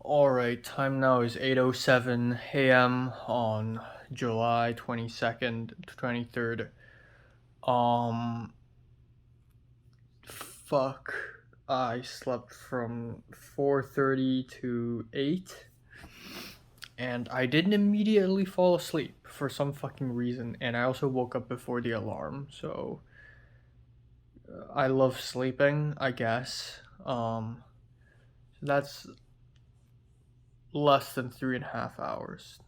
Alright, time now is 8:07 a.m. on July 22nd to 23rd. Um, fuck. I slept from 4:30 to 8, and I didn't immediately fall asleep for some fucking reason, and I also woke up before the alarm, so I love sleeping, I guess. That's less than 3.5 hours.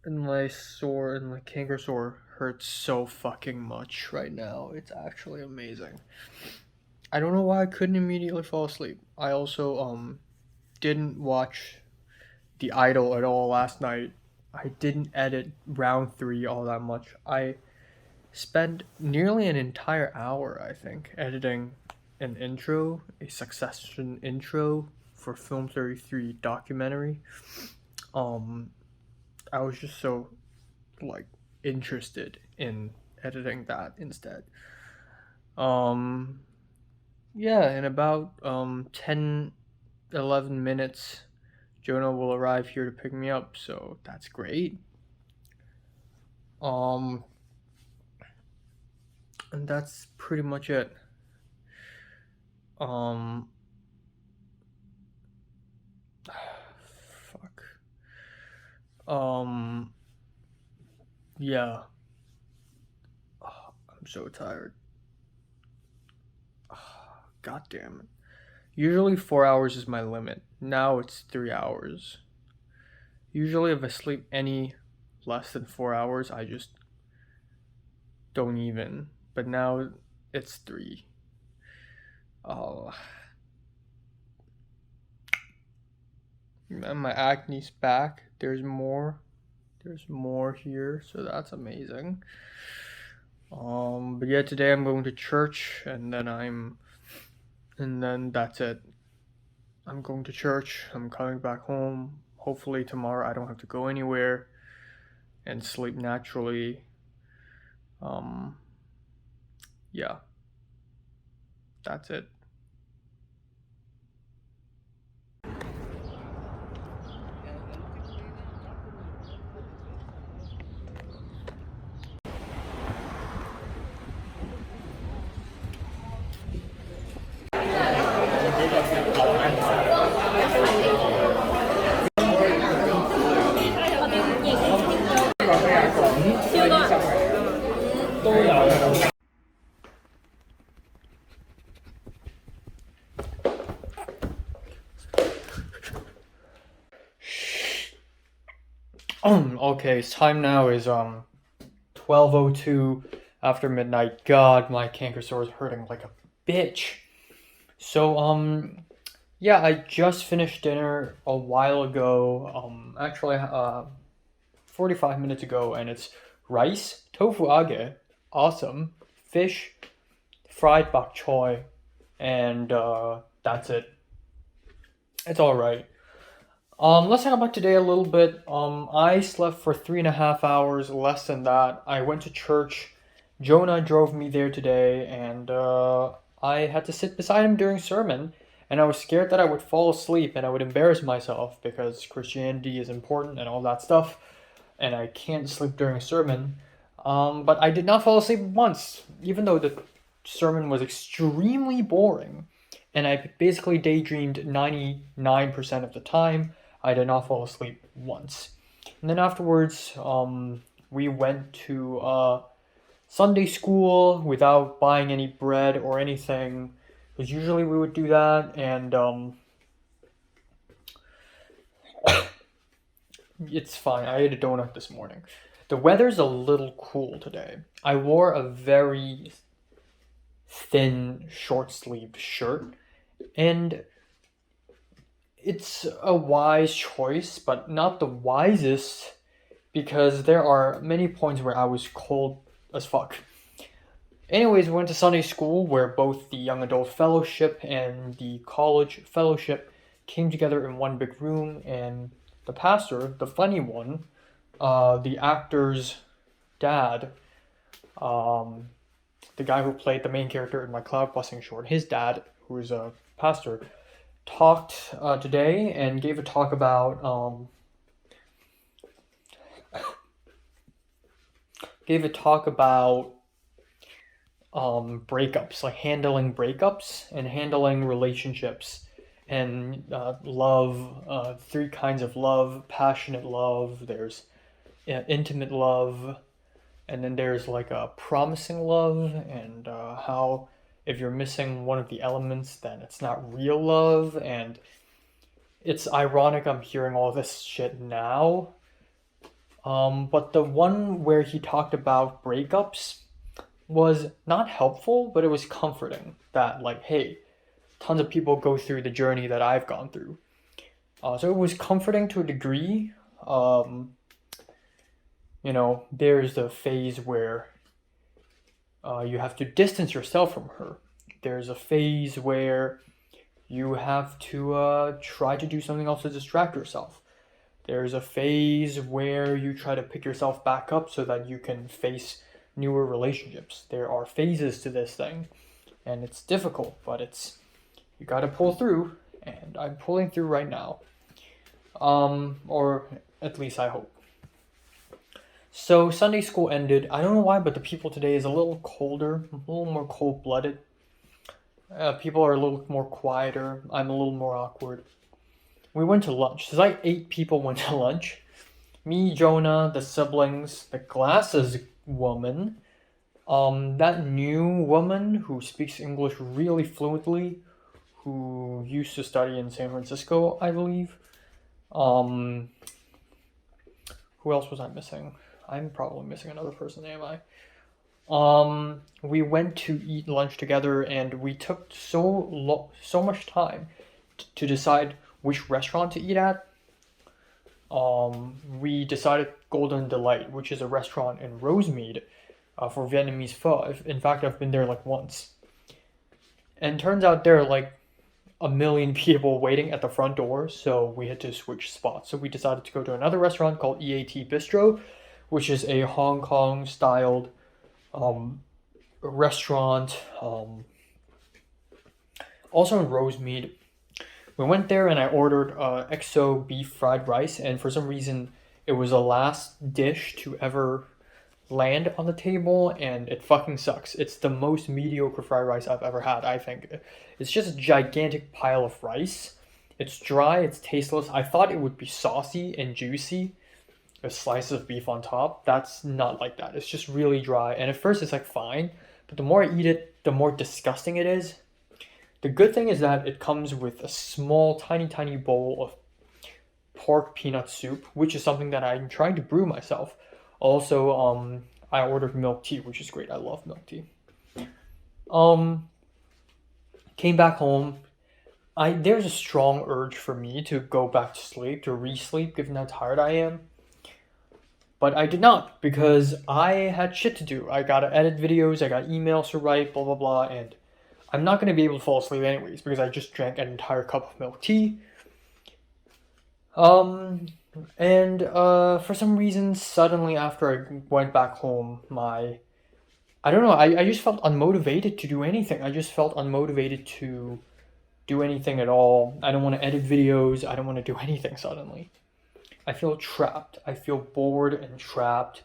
And my canker sore hurts so fucking much right now. It's actually amazing. I don't know why I couldn't immediately fall asleep. I also didn't watch The Idol at all last night. I didn't edit round 3 all that much. I spent nearly an entire hour, I think, editing an intro, a Succession intro for Film 33 documentary. Um I was just so like interested in editing that instead. Um yeah, in about 10 11 minutes Jonah will arrive here to pick me up, so that's great. Um and that's pretty much it. Um fuck. Um yeah. I'm so tired. God damn it. Usually 4 hours is my limit. Now it's 3 hours. Usually if I sleep any less than 4 hours, I just don't even. But now it's 3. Oh, and my acne's back. There's more. There's more here, so that's amazing. But yeah, today I'm going to church, and then that's it. I'm going to church. I'm coming back home. Hopefully tomorrow I don't have to go anywhere and sleep naturally. Um, yeah, that's it. Okay, time now is 12:02 after midnight. God, my canker sore is hurting like a bitch. So yeah, I just finished dinner a while ago. Actually 45 minutes ago, and it's rice, tofu age, awesome, fish, fried bok choy, and that's it. It's all right. Let's talk about today a little bit. I slept for 3.5 hours, less than that. I went to church. Jonah drove me there today, and I had to sit beside him during sermon. And I was scared that I would fall asleep and I would embarrass myself because Christianity is important and all that stuff, and I can't sleep during sermon. But I did not fall asleep once, even though the sermon was extremely boring, and I basically daydreamed 99% of the time. I did not fall asleep once. And then afterwards, we went to Sunday school without buying any bread or anything, because usually we would do that, and it's fine. I ate a donut this morning. The weather's a little cool today. I wore a very thin, short sleeved shirt, and it's a wise choice, but not the wisest, because there are many points where I was cold as fuck. Anyways, we went to Sunday school where both the young adult fellowship and the college fellowship came together in one big room, and the pastor, the funny one, the actor's dad, the guy who played the main character in my cloud busting short, his dad, who is a pastor, talked today and gave a talk about breakups, like handling breakups and handling relationships and love. Three kinds of love: passionate love. There's intimate love, and then there's like a promising love, and how if you're missing one of the elements, then it's not real love. And it's ironic I'm hearing all this shit now. But the one where he talked about breakups was not helpful, but it was comforting that, like, hey, tons of people go through the journey that I've gone through. So it was comforting to a degree. There's the phase where you have to distance yourself from her. There's a phase where you have to try to do something else to distract yourself. There's a phase where you try to pick yourself back up so that you can face newer relationships. There are phases to this thing, and it's difficult, but you got to pull through, and I'm pulling through right now. Or at least I hope. So Sunday school ended. I don't know why, but the people today is a little colder, a little more cold-blooded. People are a little more quieter. I'm a little more awkward. We went to lunch. There's like 8 people went to lunch. Me, Jonah, the siblings, the glasses woman, that new woman who speaks English really fluently, who used to study in San Francisco, I believe. Who else was I missing? I'm probably missing another person, am I? We went to eat lunch together, and we took so much time to decide which restaurant to eat at. We decided Golden Delight, which is a restaurant in Rosemead for Vietnamese pho. In fact, I've been there like once. And turns out there are like a million people waiting at the front door, so we had to switch spots. So we decided to go to another restaurant called EAT Bistro, which is a Hong Kong styled restaurant, also in Rosemead. We went there and I ordered XO beef fried rice, and for some reason it was the last dish to ever land on the table, and it fucking sucks. It's the most mediocre fried rice I've ever had, I think. It's just a gigantic pile of rice. It's dry, it's tasteless. I thought it would be saucy and juicy, with slices of beef on top. That's not like that. It's just really dry, and at first it's like fine, but the more I eat it, the more disgusting it is. The good thing is that it comes with a small, tiny bowl of pork peanut soup, which is something that I'm trying to brew myself. Also, I ordered milk tea, which is great. I love milk tea. Came back home. There's a strong urge for me to go back to sleep, to re-sleep, given how tired I am. But I did not, because I had shit to do. I gotta edit videos, I got emails to write, blah, blah, blah, and I'm not going to be able to fall asleep anyways, because I just drank an entire cup of milk tea. For some reason, suddenly after I went back home, I don't know, I just felt unmotivated to do anything. I just felt unmotivated to do anything at all. I don't want to edit videos. I don't want to do anything suddenly. I feel trapped. I feel bored and trapped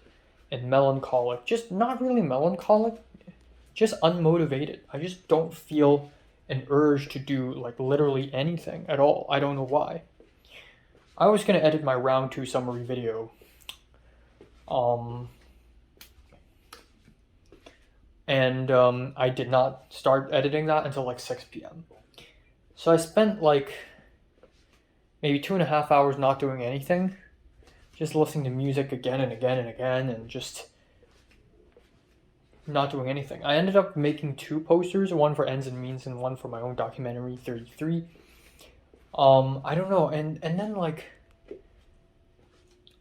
and melancholic. Just not really melancholic. Just unmotivated. I just don't feel an urge to do like literally anything at all. I don't know why. I was gonna edit my round 2 summary video. I did not start editing that until like 6 p.m. So I spent like maybe 2.5 hours not doing anything, just listening to music again and again and again, and just not doing anything. I ended up making 2 posters, one for Ends and Means and one for my own documentary 33. I don't know, and then like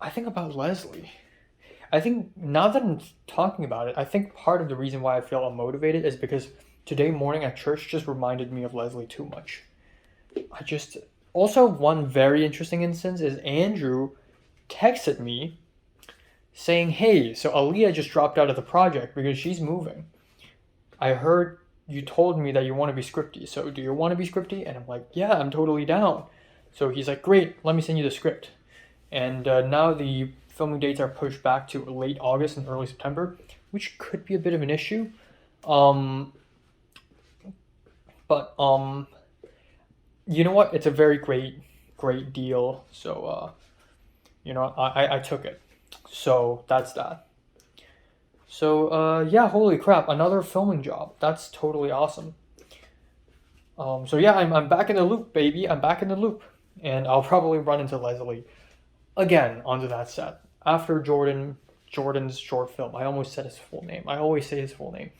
I think about Leslie. I think now that I'm talking about it, I think part of the reason why I feel unmotivated is because today morning at church just reminded me of Leslie too much. Also, one very interesting instance is Andrew texted me saying, hey, so Aaliyah just dropped out of the project because she's moving. I heard you told me that you want to be scripty. So do you want to be scripty? And I'm like, yeah, I'm totally down. So he's like, great, let me send you the script. And now the filming dates are pushed back to late August and early September, which could be a bit of an issue. But you know what? It's a very great deal. So I took it. So that's that. So yeah, holy crap, another filming job. That's totally awesome. So yeah, I'm back in the loop, baby. I'm back in the loop, and I'll probably run into Leslie again onto that set after Jordan's short film. I almost said his full name. I always say his full name.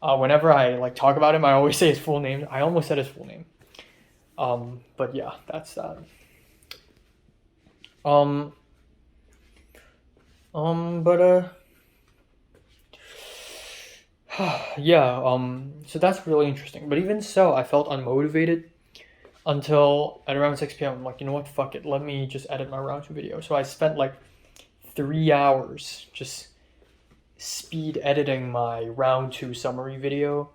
Whenever I like talk about him, I always say his full name. I almost said his full name. But yeah, that's that. But yeah. So that's really interesting. But even so, I felt unmotivated until at around 6 p.m. I'm like, you know what? Fuck it. Let me just edit my round two video. So I spent like 3 hours just speed editing my round two summary video.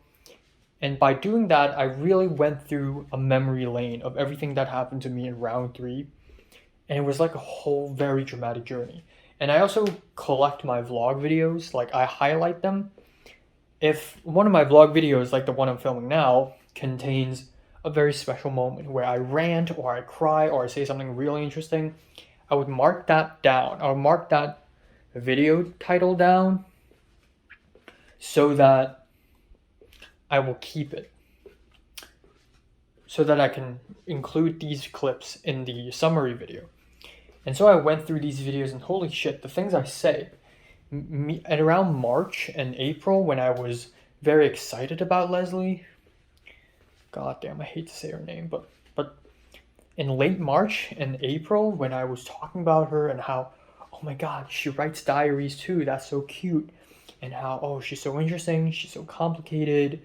And by doing that, I really went through a memory lane of everything that happened to me in round three. And it was like a whole very dramatic journey. And I also collect my vlog videos, like I highlight them. If one of my vlog videos, like the one I'm filming now, contains a very special moment where I rant or I cry or I say something really interesting, I would mark that down. I would mark that video title down so that I will keep it, so that I can include these clips in the summary video. And so I went through these videos and holy shit, the things I say. At around March and April, when I was very excited about Leslie, god damn, I hate to say her name, but in late March and April, when I was talking about her and how, oh my god, she writes diaries too, that's so cute, and how, oh, she's so interesting, she's so complicated.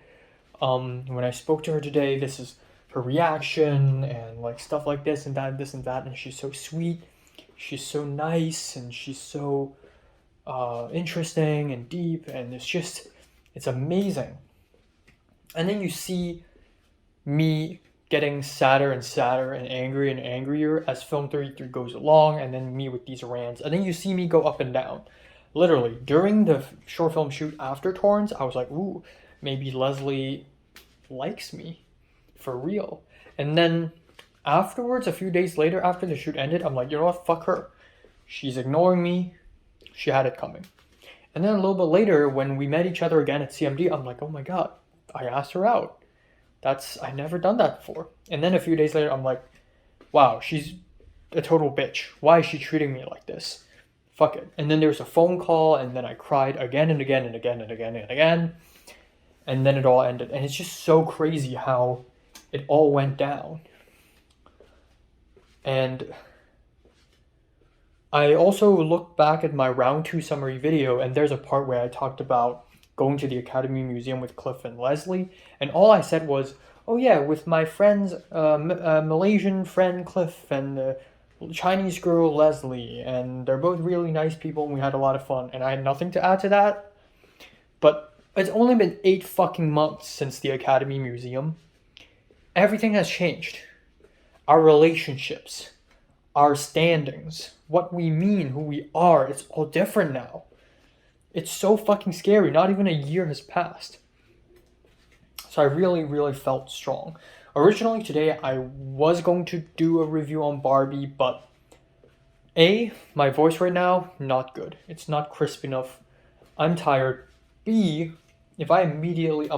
When I spoke to her today, this is her reaction, and like stuff like this and that, and she's so sweet, she's so nice, and she's so interesting and deep, and it's amazing. And then you see me getting sadder and sadder and angrier as film 33 goes along, and then me with these rants, and then you see me go up and down. Literally, during the short film shoot after Torrance, I was like, ooh, maybe Leslie likes me for real. And then afterwards, a few days later, after the shoot ended, I'm like, you know what, fuck her. She's ignoring me. She had it coming. And then a little bit later, when we met each other again at CMD, I'm like, oh my god, I asked her out. I never done that before. And then a few days later, I'm like, wow, she's a total bitch. Why is she treating me like this? Fuck it. And then there's a phone call, and then I cried again and again and again and again and again. And then it all ended. And it's just so crazy how it all went down. And I also looked back at my round two summary video, and there's a part where I talked about going to the Academy Museum with Cliff and Leslie, and all I said was, oh yeah, with my friends, Malaysian friend Cliff and the Chinese girl Leslie, and they're both really nice people, and we had a lot of fun, and I had nothing to add to that. But it's only been 8 fucking months since the Academy Museum. Everything has changed. Our relationships, our standings, what we mean, who we are, it's all different now. It's so fucking scary. Not even a year has passed. So I really felt strong. Originally today I was going to do a review on Barbie, but A, my voice right now, not good. It's not crisp enough. I'm tired. B, if I immediately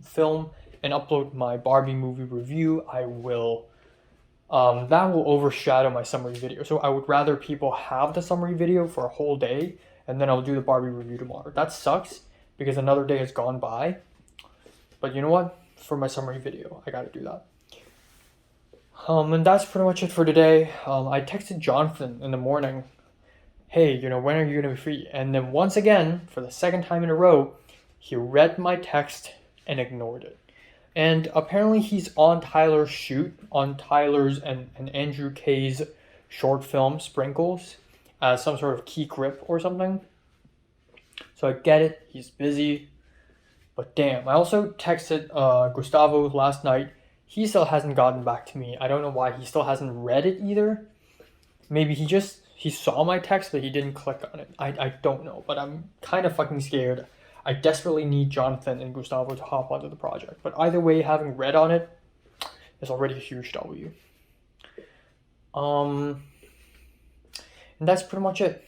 film and upload my Barbie movie review, that will overshadow my summary video. So I would rather people have the summary video for a whole day, and then I'll do the Barbie review tomorrow. That sucks, because another day has gone by. But you know what? For my summary video, I gotta do that. And that's pretty much it for today. I texted Jonathan in the morning, hey, when are you gonna be free? And then once again, for the second time in a row, he read my text and ignored it. And apparently he's on Tyler's shoot, on Tyler's and Andrew K's short film, Sprinkles, as some sort of key grip or something. So I get it, he's busy. But damn, I also texted Gustavo last night. He still hasn't gotten back to me. I don't know why he still hasn't read it either. Maybe he saw my text, but he didn't click on it. I don't know, but I'm kind of fucking scared. I desperately need Jonathan and Gustavo to hop onto the project. But either way, having read on it is already a huge W. And that's pretty much it.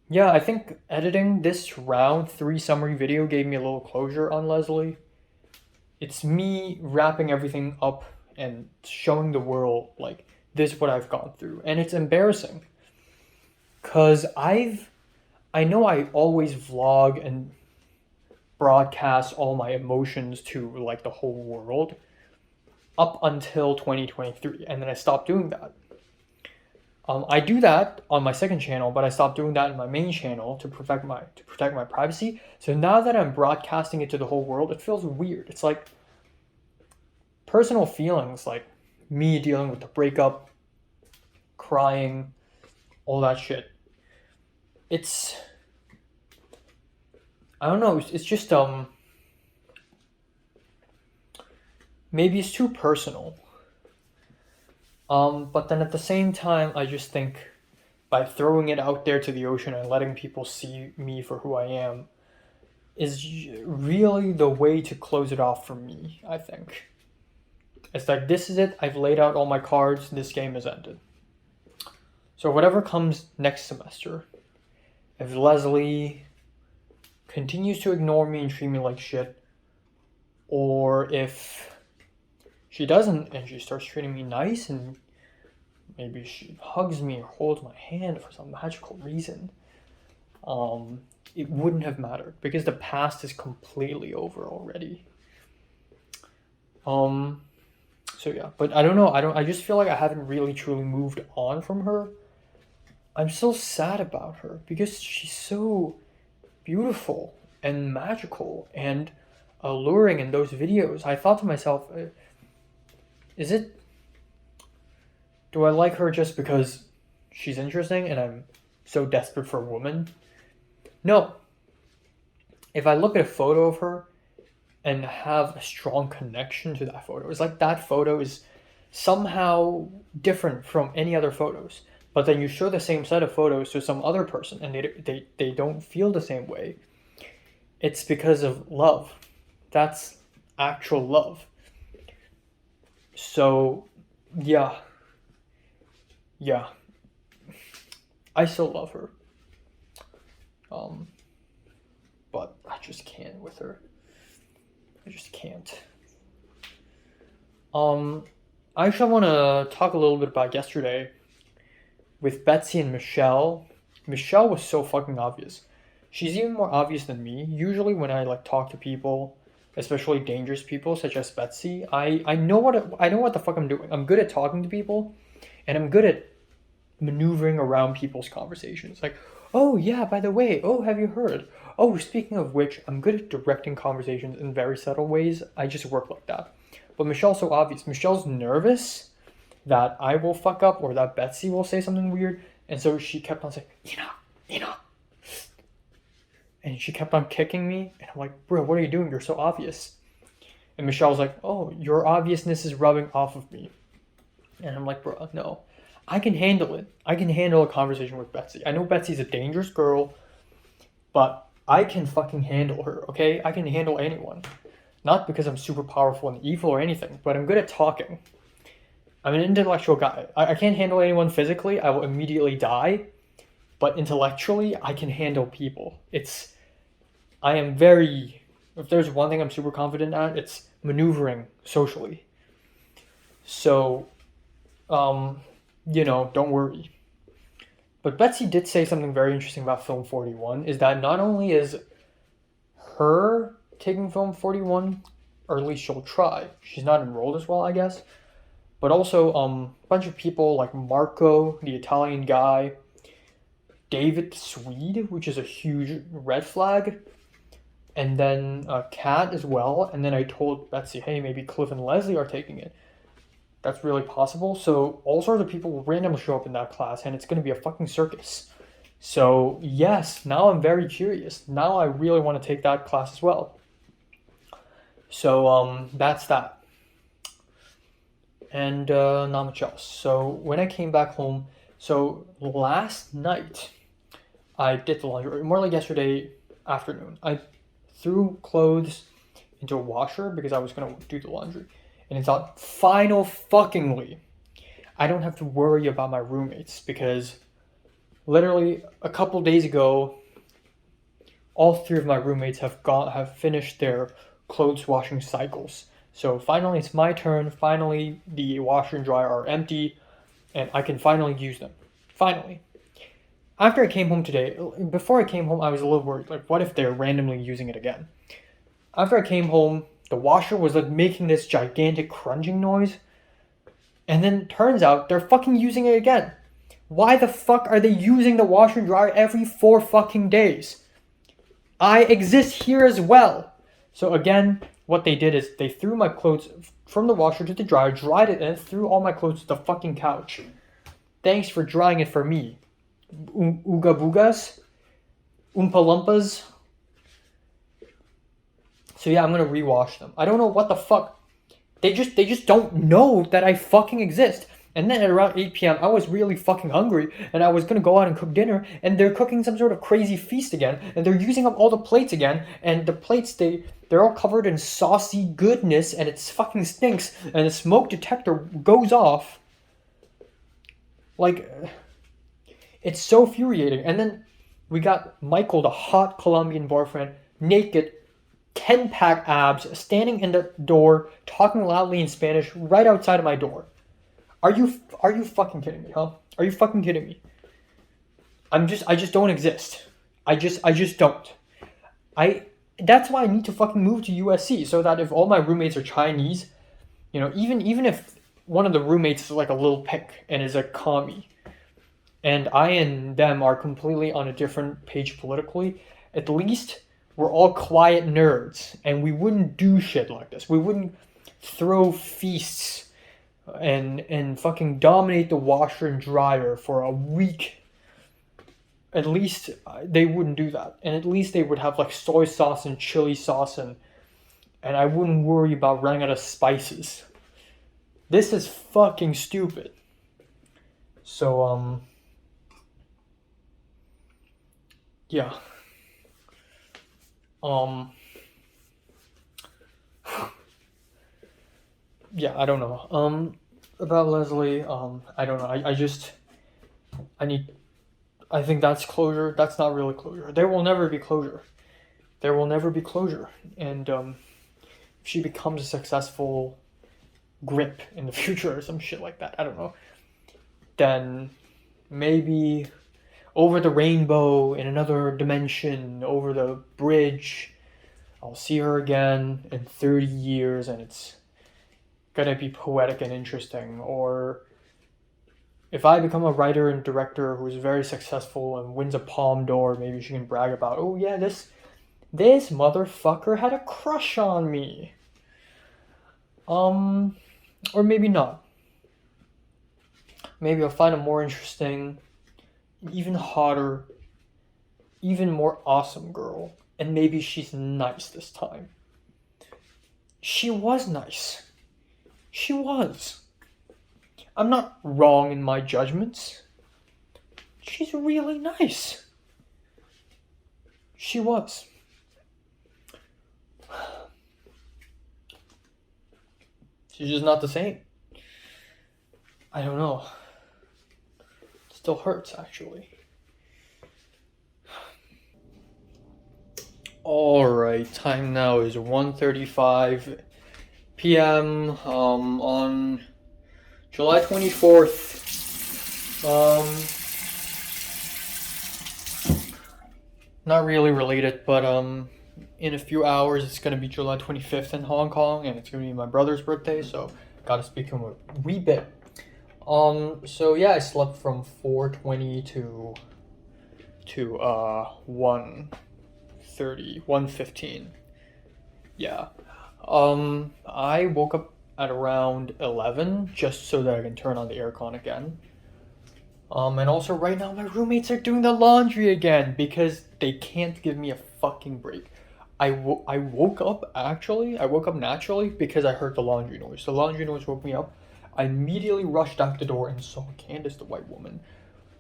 Yeah, I think editing this round 3 summary video gave me a little closure on Leslie. It's me wrapping everything up and showing the world, like, this is what I've gone through. And it's embarrassing. Because I know I always vlog and broadcast all my emotions to, like, the whole world up until 2023. And then I stopped doing that. I do that on my second channel, but I stopped doing that in my main channel to protect my privacy. So now that I'm broadcasting it to the whole world, it feels weird. It's like personal feelings, like me dealing with the breakup, crying, all that shit. I don't know. It's just maybe it's too personal. But then at the same time, I just think by throwing it out there to the ocean and letting people see me for who I am is really the way to close it off for me, I think. It's like, this is it. I've laid out all my cards. This game has ended. So whatever comes next semester, if Leslie continues to ignore me and treat me like shit, or if she doesn't and she starts treating me nice and maybe she hugs me or holds my hand for some magical reason, it wouldn't have mattered because the past is completely over already. So yeah, but I don't know. I just feel like I haven't really truly moved on from her. I'm still sad about her because she's so beautiful and magical and alluring in those videos. I thought to myself, do I like her just because she's interesting and I'm so desperate for a woman? No. If I look at a photo of her and have a strong connection to that photo, it's like that photo is somehow different from any other photos. But then you show the same set of photos to some other person and they don't feel the same way. It's because of love. That's actual love. So, yeah. I still love her. But I just can't with her. I just can't. I actually want to talk a little bit about yesterday with Betsy and Michelle. Michelle was so fucking obvious. She's even more obvious than me. Usually when I talk to people, especially dangerous people such as Betsy, I know what the fuck I'm doing. I'm good at talking to people, and I'm good at maneuvering around people's conversations. Like, oh yeah, by the way, oh, have you heard? Oh, speaking of which, I'm good at directing conversations in very subtle ways. I just work like that. But Michelle's so obvious. Michelle's nervous that I will fuck up or that Betsy will say something weird. And so she kept on saying, Enoch. And she kept on kicking me. And I'm like, bro, what are you doing? You're so obvious. And Michelle's like, oh, your obviousness is rubbing off of me. And I'm like, bro, no. I can handle it. I can handle a conversation with Betsy. I know Betsy's a dangerous girl, but I can fucking handle her, okay? I can handle anyone. Not because I'm super powerful and evil or anything, but I'm good at talking. I'm an intellectual guy. I can't handle anyone physically. I will immediately die. But intellectually, I can handle people. If there's one thing I'm super confident at, it's maneuvering socially. So, don't worry. But Betsy did say something very interesting about Film 41, is that not only is her taking Film 41, or at least she'll try. She's not enrolled as well, I guess. But also a bunch of people like Marco, the Italian guy, David Swede, which is a huge red flag, and then Kat as well. And then I told Betsy, hey, maybe Cliff and Leslie are taking it. That's really possible. So all sorts of people will randomly show up in that class, and it's going to be a fucking circus. So yes, now I'm very curious. Now I really want to take that class as well. So that's that. And not much else. So when I came back home, so last night I did the laundry, or more like yesterday afternoon. I threw clothes into a washer because I was gonna do the laundry, and it's thought final fuckingly I don't have to worry about my roommates because literally a couple days ago, all three of my roommates have finished their clothes washing cycles. So finally, it's my turn. Finally, the washer and dryer are empty, and I can finally use them. Finally. After I came home today, before I came home, I was a little worried. Like, what if they're randomly using it again? After I came home, the washer was like making this gigantic crunching noise. And then turns out they're fucking using it again. Why the fuck are they using the washer and dryer every 4 fucking days? I exist here as well. So again, what they did is they threw my clothes from the washer to the dryer, dried it, and threw all my clothes to the fucking couch. Thanks for drying it for me. Ooga boogas? Oompa lumpas? So yeah, I'm gonna rewash them. I don't know what the fuck. They just don't know that I fucking exist. And then at around 8 p.m., I was really fucking hungry, and I was gonna go out and cook dinner, and they're cooking some sort of crazy feast again, and they're using up all the plates again, and the plates, they're all covered in saucy goodness, and it fucking stinks, and the smoke detector goes off. Like, it's so infuriating. And then we got Michael, the hot Colombian boyfriend, naked, 10-pack abs, standing in the door, talking loudly in Spanish right outside of my door. Are you fucking kidding me, huh? Are you fucking kidding me? I just don't exist. I just don't. That's why I need to fucking move to USC, so that if all my roommates are Chinese, even if one of the roommates is like a little pick and is a commie, and I and them are completely on a different page politically, at least we're all quiet nerds, and we wouldn't do shit like this. We wouldn't throw feasts and fucking dominate the washer and dryer for a week. At least they wouldn't do that, and at least they would have like soy sauce and chili sauce, and I wouldn't worry about running out of spices. This is fucking stupid. So yeah. Yeah, I don't know. About Leslie, I don't know. I think that's closure. That's not really closure. There will never be closure. There will never be closure. And if she becomes a successful grip in the future or some shit like that, I don't know, then maybe over the rainbow in another dimension, over the bridge, I'll see her again in 30 years and it's gonna be poetic and interesting. Or if I become a writer and director who's very successful and wins a Palme d'Or, maybe she can brag about, oh yeah, this motherfucker had a crush on me. Or maybe not. Maybe I'll find a more interesting, even hotter, even more awesome girl, and maybe she's nice this time. She was nice. She was. I'm not wrong in my judgments. She's really nice. She was. She's just not the same. I don't know. It still hurts, actually. Alright, time now is 1:35 p.m. On July 24th. Not really related, but in a few hours it's gonna be July 25th in Hong Kong, and it's gonna be my brother's birthday, so gotta speak to him a wee bit. So yeah, I slept from 4:20 to 1:15. Yeah. I woke up at around 11 just so that I can turn on the aircon again. And also right now my roommates are doing the laundry again because they can't give me a fucking break. I woke up actually. I woke up naturally because I heard the laundry noise. The laundry noise woke me up. I immediately rushed out the door and saw Candace, the white woman,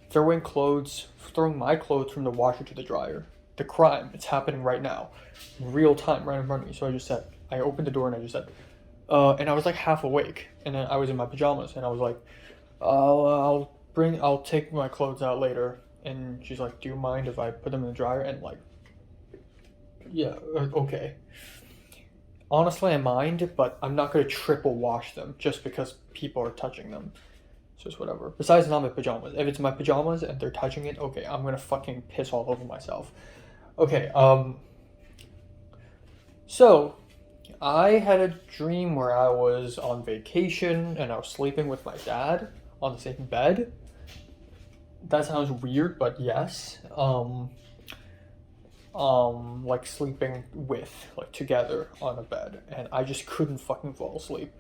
throwing my clothes from the washer to the dryer. The crime, it's happening right now, real time, right in front of me. So I opened the door and I just said, and I was like half awake, and then I was in my pajamas, and I was like, I'll take my clothes out later. And she's like, do you mind if I put them in the dryer? And like, yeah, okay. Honestly, I mind, but I'm not gonna triple wash them just because people are touching them. So it's whatever. Besides, it's not my pajamas. If it's my pajamas and they're touching it, okay, I'm gonna fucking piss all over myself. Okay, so I had a dream where I was on vacation and I was sleeping with my dad on the same bed. That sounds weird, but yes. Like sleeping like together on a bed, and I just couldn't fucking fall asleep.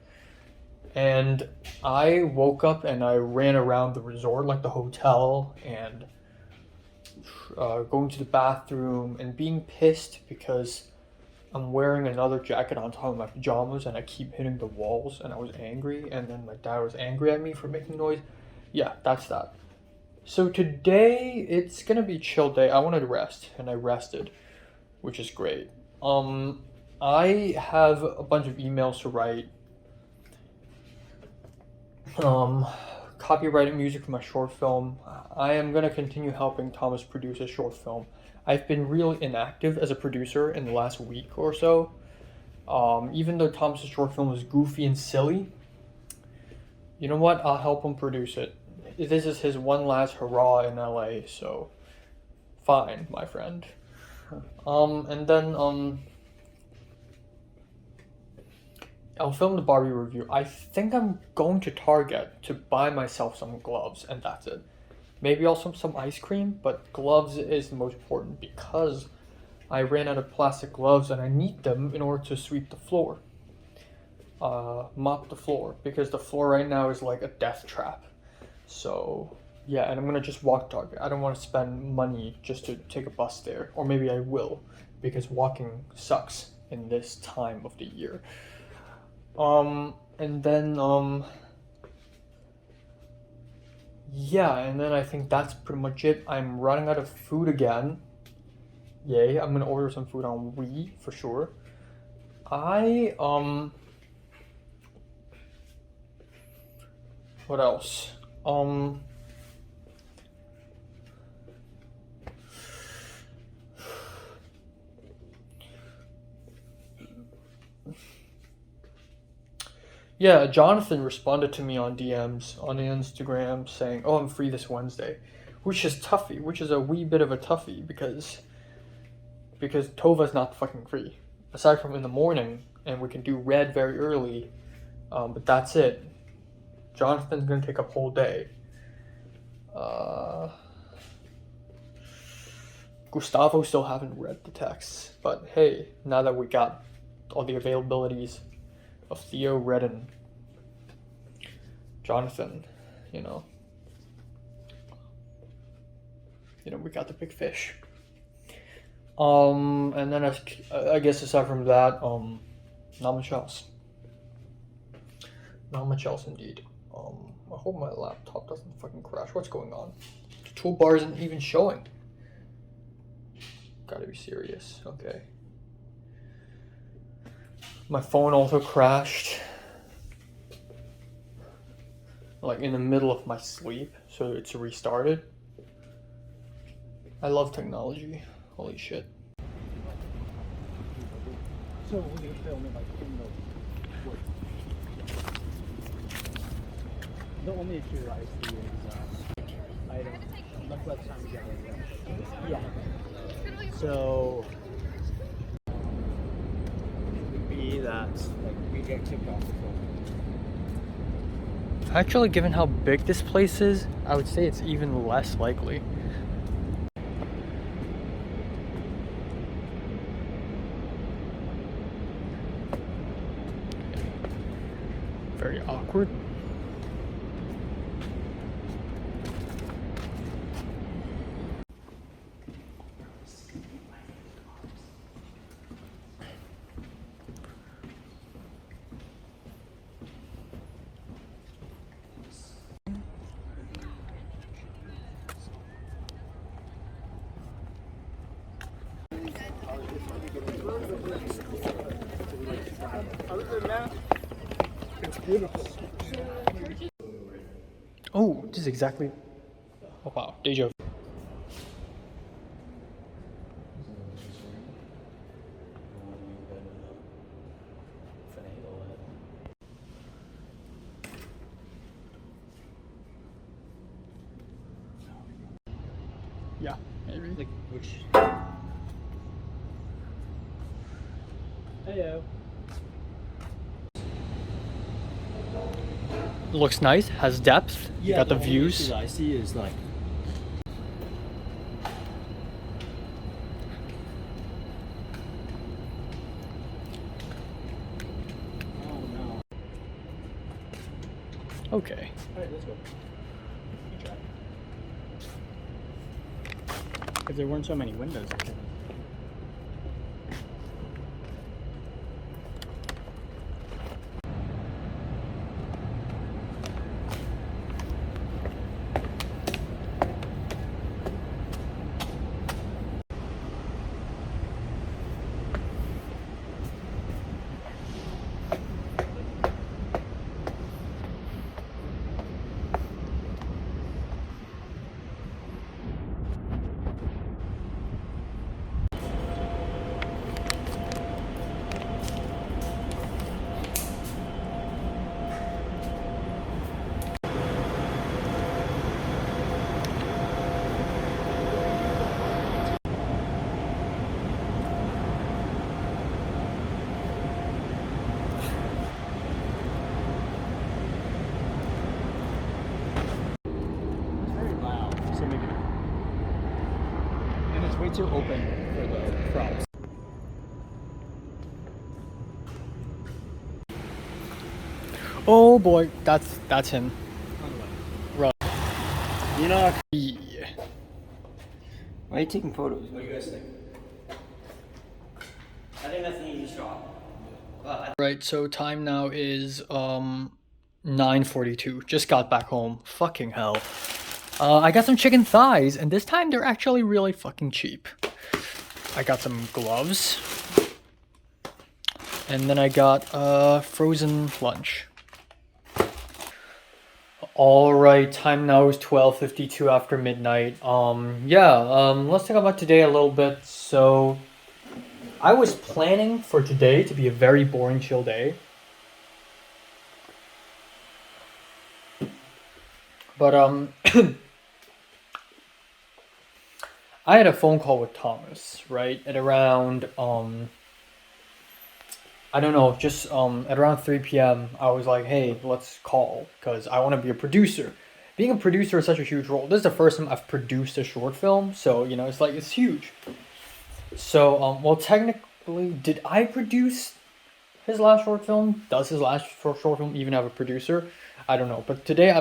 And I woke up and I ran around the resort, like the hotel, and going to the bathroom and being pissed because I'm wearing another jacket on top of my pajamas and I keep hitting the walls, and I was angry, and then my dad was angry at me for making noise. Yeah, that's that. So today it's gonna be a chill day. I wanted to rest and I rested, which is great. I have a bunch of emails to write. Copyrighted music for my short film. I am gonna continue helping Thomas produce a short film. I've been real inactive as a producer in the last week or so. Even though Thomas's short film is goofy and silly, you know what? I'll help him produce it. This is his one last hurrah in LA, so fine, my friend. And then I'll film the Barbie review. I think I'm going to Target to buy myself some gloves, and that's it. Maybe also some ice cream, but gloves is the most important because I ran out of plastic gloves and I need them in order to sweep the floor. Mop the floor, because the floor right now is like a death trap. So, yeah, and I'm gonna just walk Target. I don't want to spend money just to take a bus there, or maybe I will, because walking sucks in this time of the year. And then, yeah, and then I think that's pretty much it. I'm running out of food again. Yay, I'm gonna order some food on Wii for sure. What else? Yeah, Jonathan responded to me on DMs on Instagram saying, "Oh, I'm free this Wednesday," which is toughy, which is a wee bit of a toughie because Tova's not fucking free. Aside from in the morning, and we can do red very early, but that's it. Jonathan's gonna take up whole day. Gustavo still haven't read the texts, but hey, now that we got all the availabilities of Theo, Red, and Jonathan, you know, we got the big fish. And then I guess aside from that, not much else. Not much else indeed. I hope my laptop doesn't fucking crash. What's going on? The toolbar isn't even showing. Gotta be serious. Okay. My phone also crashed. Like in the middle of my sleep, so it's restarted. I love technology. Holy shit. So we're gonna film it like in the woods. The only issue I see is I don't much less time together. Yeah. So it would be that like we get kicked off the film. Actually, given how big this place is, I would say it's even less likely. Very awkward. Other than that, it's beautiful. Oh, this is exactly. Oh wow, deja vu. Yeah, maybe. Like which? Heyo. Looks nice, has depth. You got the views. I see is like. Oh no. Okay. Alright, let's go. You try. If there weren't so many windows, I could. So maybe. And it's way too open for the props. Oh boy, that's him. Right. You know. Yeah. Why are you taking photos? What do you guys think? I think that's an easy shot. Right, so time now is 9:42. Just got back home. Fucking hell. I got some chicken thighs, and this time they're actually really fucking cheap. I got some gloves. And then I got frozen lunch. Alright, time now is 12:52 after midnight. Let's talk about today a little bit. So I was planning for today to be a very boring chill day. But I had a phone call with Thomas, right? At around I don't know, just at around 3 p.m. I was like, "Hey, let's call cuz I want to be a producer." Being a producer is such a huge role. This is the first time I've produced a short film, so you know, it's huge. So, well, technically, did I produce his last short film? Does his last short film even have a producer? I don't know. But today,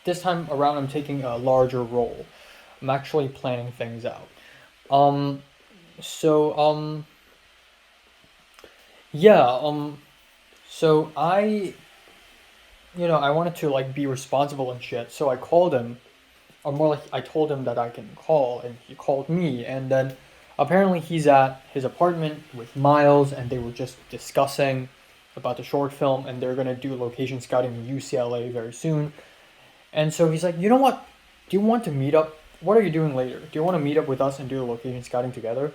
this time around, I'm taking a larger role. I'm actually planning things out. Um, so, yeah, so I wanted to like be responsible and shit. So I called him, or more like I told him that I can call, and he called me, and then apparently he's at his apartment with Miles, and they were just discussing about the short film, and they're gonna do location scouting in UCLA very soon. And so he's like, you know what? Do you want to meet up? What are you doing later? Do you want to meet up with us and do the location scouting together?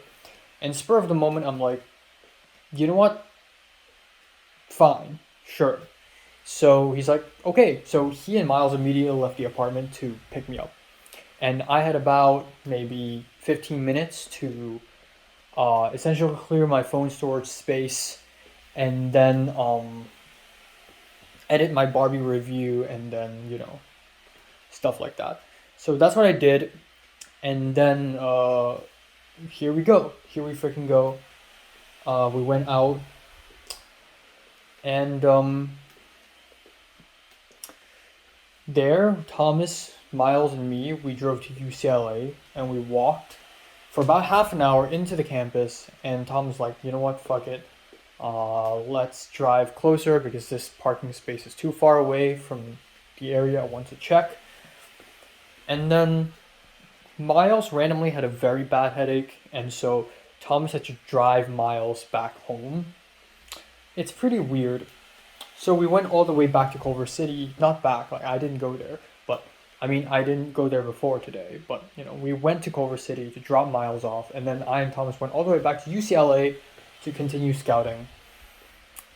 And spur of the moment, I'm like, you know what? Fine, sure. So he's like, okay. So he and Miles immediately left the apartment to pick me up. And I had about maybe 15 minutes to essentially clear my phone storage space and then edit my Barbie review and then, stuff like that. So that's what I did. And then here we go. Here we freaking go. We went out and there, Thomas, Miles, and me, we drove to UCLA and we walked for about half an hour into the campus. And Tom was like, you know what, fuck it. Let's drive closer because this parking space is too far away from the area I want to check. And then Miles randomly had a very bad headache. And so Thomas had to drive Miles back home. It's pretty weird. So we went all the way back to Culver City. Not back, like I didn't go there, but I mean I didn't go there before today. But we went to Culver City to drop Miles off, and then I and Thomas went all the way back to UCLA to continue scouting.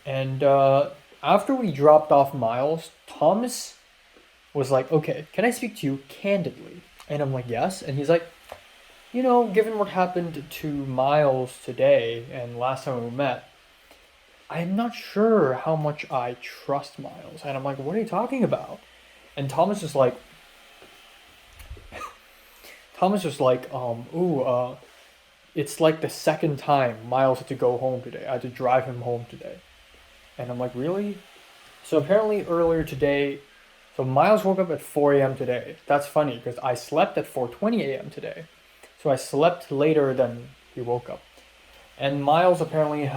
And after we dropped off Miles, Thomas was like, "Okay, can I speak to you candidly?" And I'm like, "Yes." And he's like, given what happened to Miles today and last time we met, I'm not sure how much I trust Miles. And I'm like, "What are you talking about?" And Thomas was like, it's like the second time Miles had to go home today. I had to drive him home today. And I'm like, "Really?" So apparently earlier today, so Miles woke up at 4 a.m. today. That's funny because I slept at 4:20 a.m. today. So I slept later than he woke up. And Miles apparently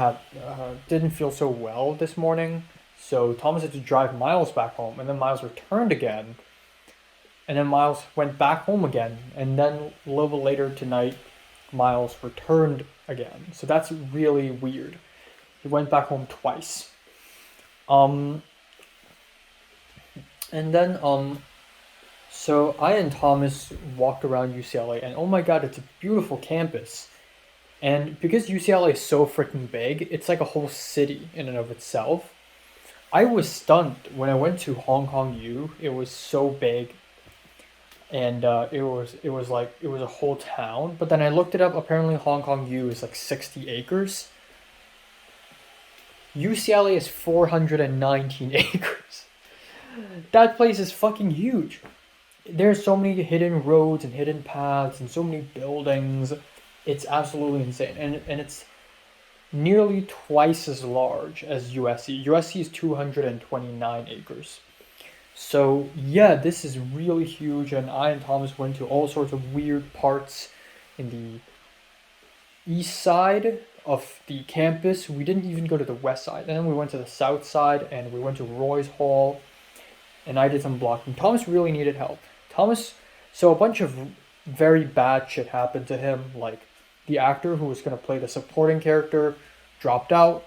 didn't feel so well this morning. So Thomas had to drive Miles back home. And then Miles returned again. And then Miles went back home again. And then a little bit later tonight, Miles returned again. So that's really weird. He went back home twice. And then so I and Thomas walked around UCLA, and oh my god, it's a beautiful campus. And because UCLA is so freaking big, it's like a whole city in and of itself. I was stunned when I went to Hong Kong U. It was so big, and it was a whole town. But then I looked it up. Apparently, Hong Kong U is like 60 acres. UCLA is 419 acres. That place is fucking huge. There's so many hidden roads and hidden paths and so many buildings. It's absolutely insane. And it's nearly twice as large as USC. USC is 229 acres. So yeah, this is really huge, and I and Thomas went to all sorts of weird parts in the east side of the campus. We didn't even go to the west side. And then we went to the south side, and we went to Roy's Hall, and I did some blocking. Thomas really needed help. So a bunch of very bad shit happened to him. Like the actor who was going to play the supporting character dropped out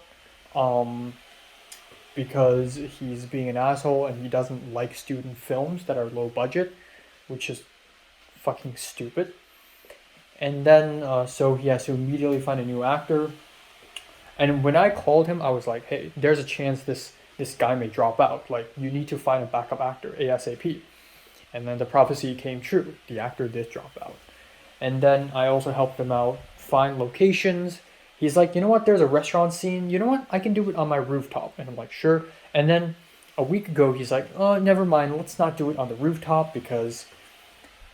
because he's being an asshole and he doesn't like student films that are low budget, which is fucking stupid. And then so he has to immediately find a new actor. And when I called him, I was like, "Hey, there's a chance this guy may drop out. Like, you need to find a backup actor ASAP." And then the prophecy came true. The actor did drop out. And then I also helped him out find locations. He's like, "You know what? There's a restaurant scene. You know what? I can do it on my rooftop." And I'm like, "Sure." And then a week ago, he's like, "Oh, never mind. Let's not do it on the rooftop because,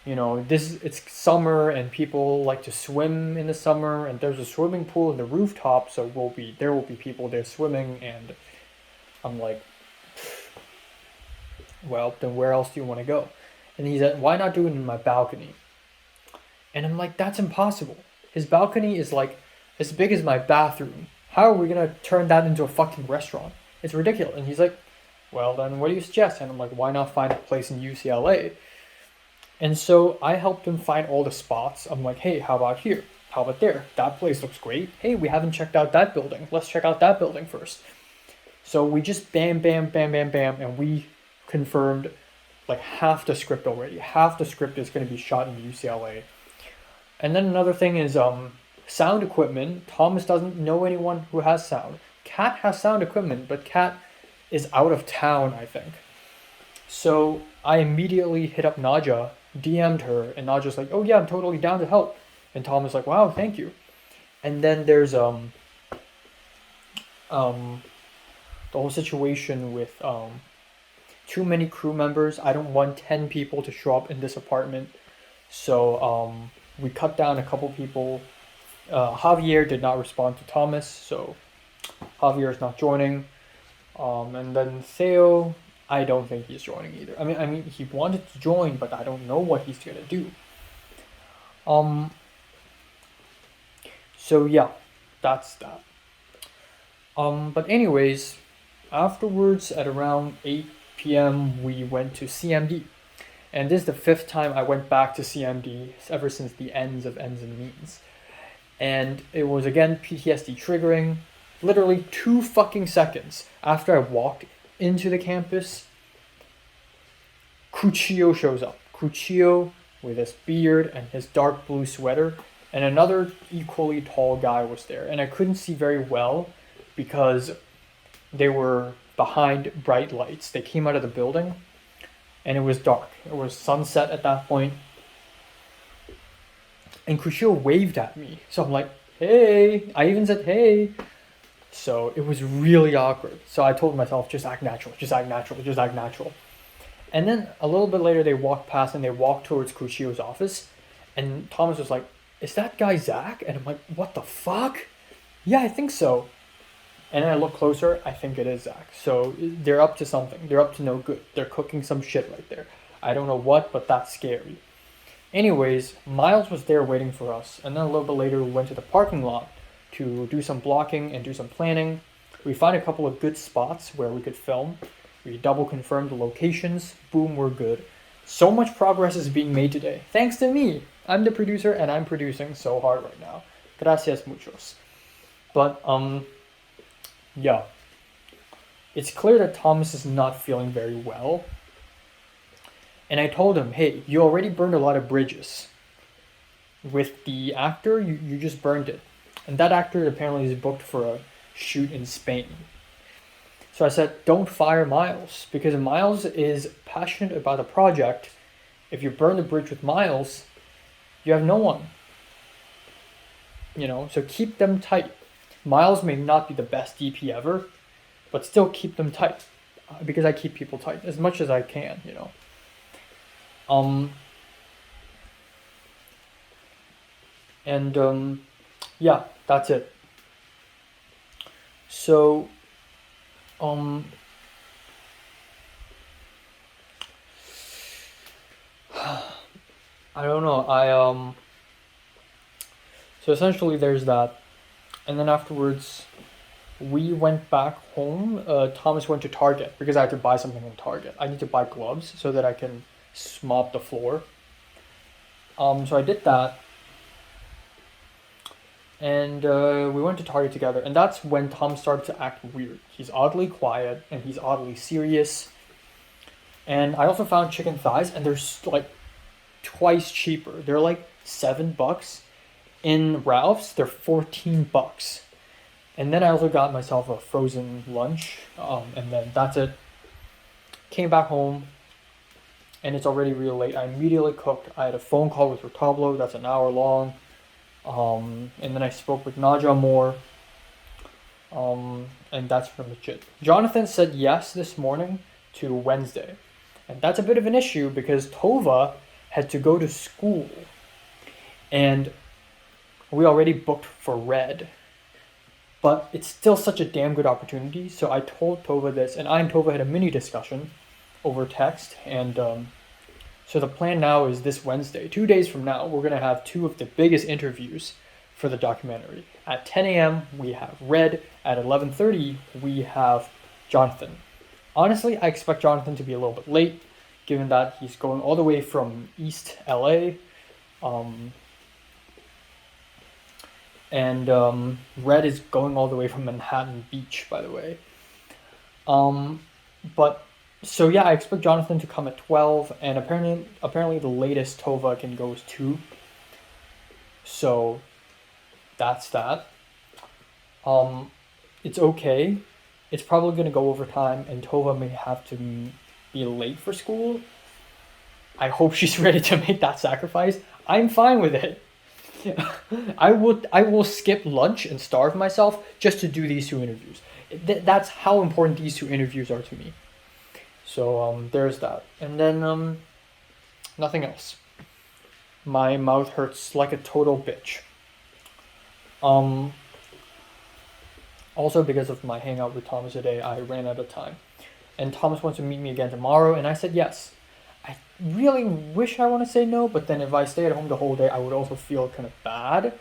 it's summer and people like to swim in the summer, and there's a swimming pool in the rooftop, so there will be people there swimming." And I'm like, "Well, then where else do you want to go?" And he said, "Why not do it in my balcony?" And I'm like, "That's impossible. His balcony is like as big as my bathroom. How are we gonna turn that into a fucking restaurant? It's ridiculous." And he's like, "Well, then what do you suggest?" And I'm like, "Why not find a place in UCLA?" And so I helped him find all the spots. I'm like, "Hey, how about here? How about there? That place looks great. Hey, we haven't checked out that building. Let's check out that building first." So we just bam, bam, bam, bam, bam, and we confirmed like half the script already. Half the script is going to be shot in UCLA. And then another thing is sound equipment. Thomas doesn't know anyone who has sound. Kat has sound equipment, but Kat is out of town, I think. So I immediately hit up Naja, DM'd her, and Naja's like, "Oh yeah, I'm totally down to help." And Tom is like, "Wow, thank you." And then there's the whole situation with too many crew members. I don't want 10 people to show up in this apartment. So we cut down a couple people. Javier did not respond to Thomas, so Javier is not joining. And then Theo, I don't think he's joining either. I mean, he wanted to join, but I don't know what he's gonna do. So yeah, that's that. But anyways, afterwards at around 8 p.m. we went to CMD. And this is the 5th time I went back to CMD ever since the ends of Ends and Means. And it was again PTSD triggering. Literally 2 fucking seconds after I walked into the campus, Kuchio shows up. Kuchio with his beard and his dark blue sweater, and another equally tall guy was there. And I couldn't see very well because they were behind bright lights. They came out of the building and it was dark. It was sunset at that point. And Kuchio waved at me. So I'm like, hey. I even said, hey. So it was really awkward. So I told myself, just act natural, just act natural, just act natural. And then a little bit later, they walked past and they walked towards Kuchio's office. And Thomas was like, is that guy Zach? And I'm like, what the fuck? Yeah, I think so. And then I look closer, I think it is Zach. So they're up to something. They're up to no good. They're cooking some shit right there. I don't know what, but that's scary. Anyways, Miles was there waiting for us. And then a little bit later, we went to the parking lot to do some blocking and do some planning. We found a couple of good spots where we could film. We double confirmed the locations. Boom, we're good. So much progress is being made today. Thanks to me. I'm the producer and I'm producing so hard right now. Gracias muchos. But, yeah. It's clear that Thomas is not feeling very well. And I told him, hey, you already burned a lot of bridges. With the actor, you just burned it. And that actor apparently is booked for a shoot in Spain. So I said, don't fire Miles, because Miles is passionate about the project. If you burn the bridge with Miles, you have no one. You know, so keep them tight. Miles may not be the best DP ever, but still keep them tight. Because I keep people tight as much as I can, you know. Yeah, that's it. So, I don't know. So essentially there's that. And then afterwards, we went back home. Thomas went to Target because I had to buy something in Target. I need to buy gloves so that I can mop the floor. So I did that. And we went to Target together. And that's when Tom started to act weird. He's oddly quiet and he's oddly serious. And I also found chicken thighs, and they're like twice cheaper. They're like $7. In Ralph's, they're $14. And then I also got myself a frozen lunch. And then that's it. Came back home. And it's already real late. I immediately cooked. I had a phone call with Retablo. That's an hour long. And then I spoke with Naja more. And that's pretty much it. Jonathan said yes this morning to Wednesday. And that's a bit of an issue because Tova had to go to school. And we already booked for Red. But it's still such a damn good opportunity. So I told Tova this, and I and Tova had a mini discussion over text. And so the plan now is this Wednesday, 2 days from now, we're going to have 2 of the biggest interviews for the documentary. At 10 a.m., we have Red. At 11:30, we have Jonathan. Honestly, I expect Jonathan to be a little bit late, given that he's going all the way from East LA. And Red is going all the way from Manhattan Beach, by the way. But so yeah, I expect Jonathan to come at 12, and apparently the latest Tova can go is 2. So that's that. It's okay. It's probably gonna go over time, and Tova may have to be late for school. I hope she's ready to make that sacrifice. I'm fine with it. I will skip lunch and starve myself just to do these 2 interviews. That's how important these 2 interviews are to me. So there's that. And then nothing else. My mouth hurts like a total bitch. Also because of my hangout with Thomas today, I ran out of time. And Thomas wants to meet me again tomorrow, and I said yes. I really wish I want to say no, but then if I stay at home the whole day, I would also feel kind of bad.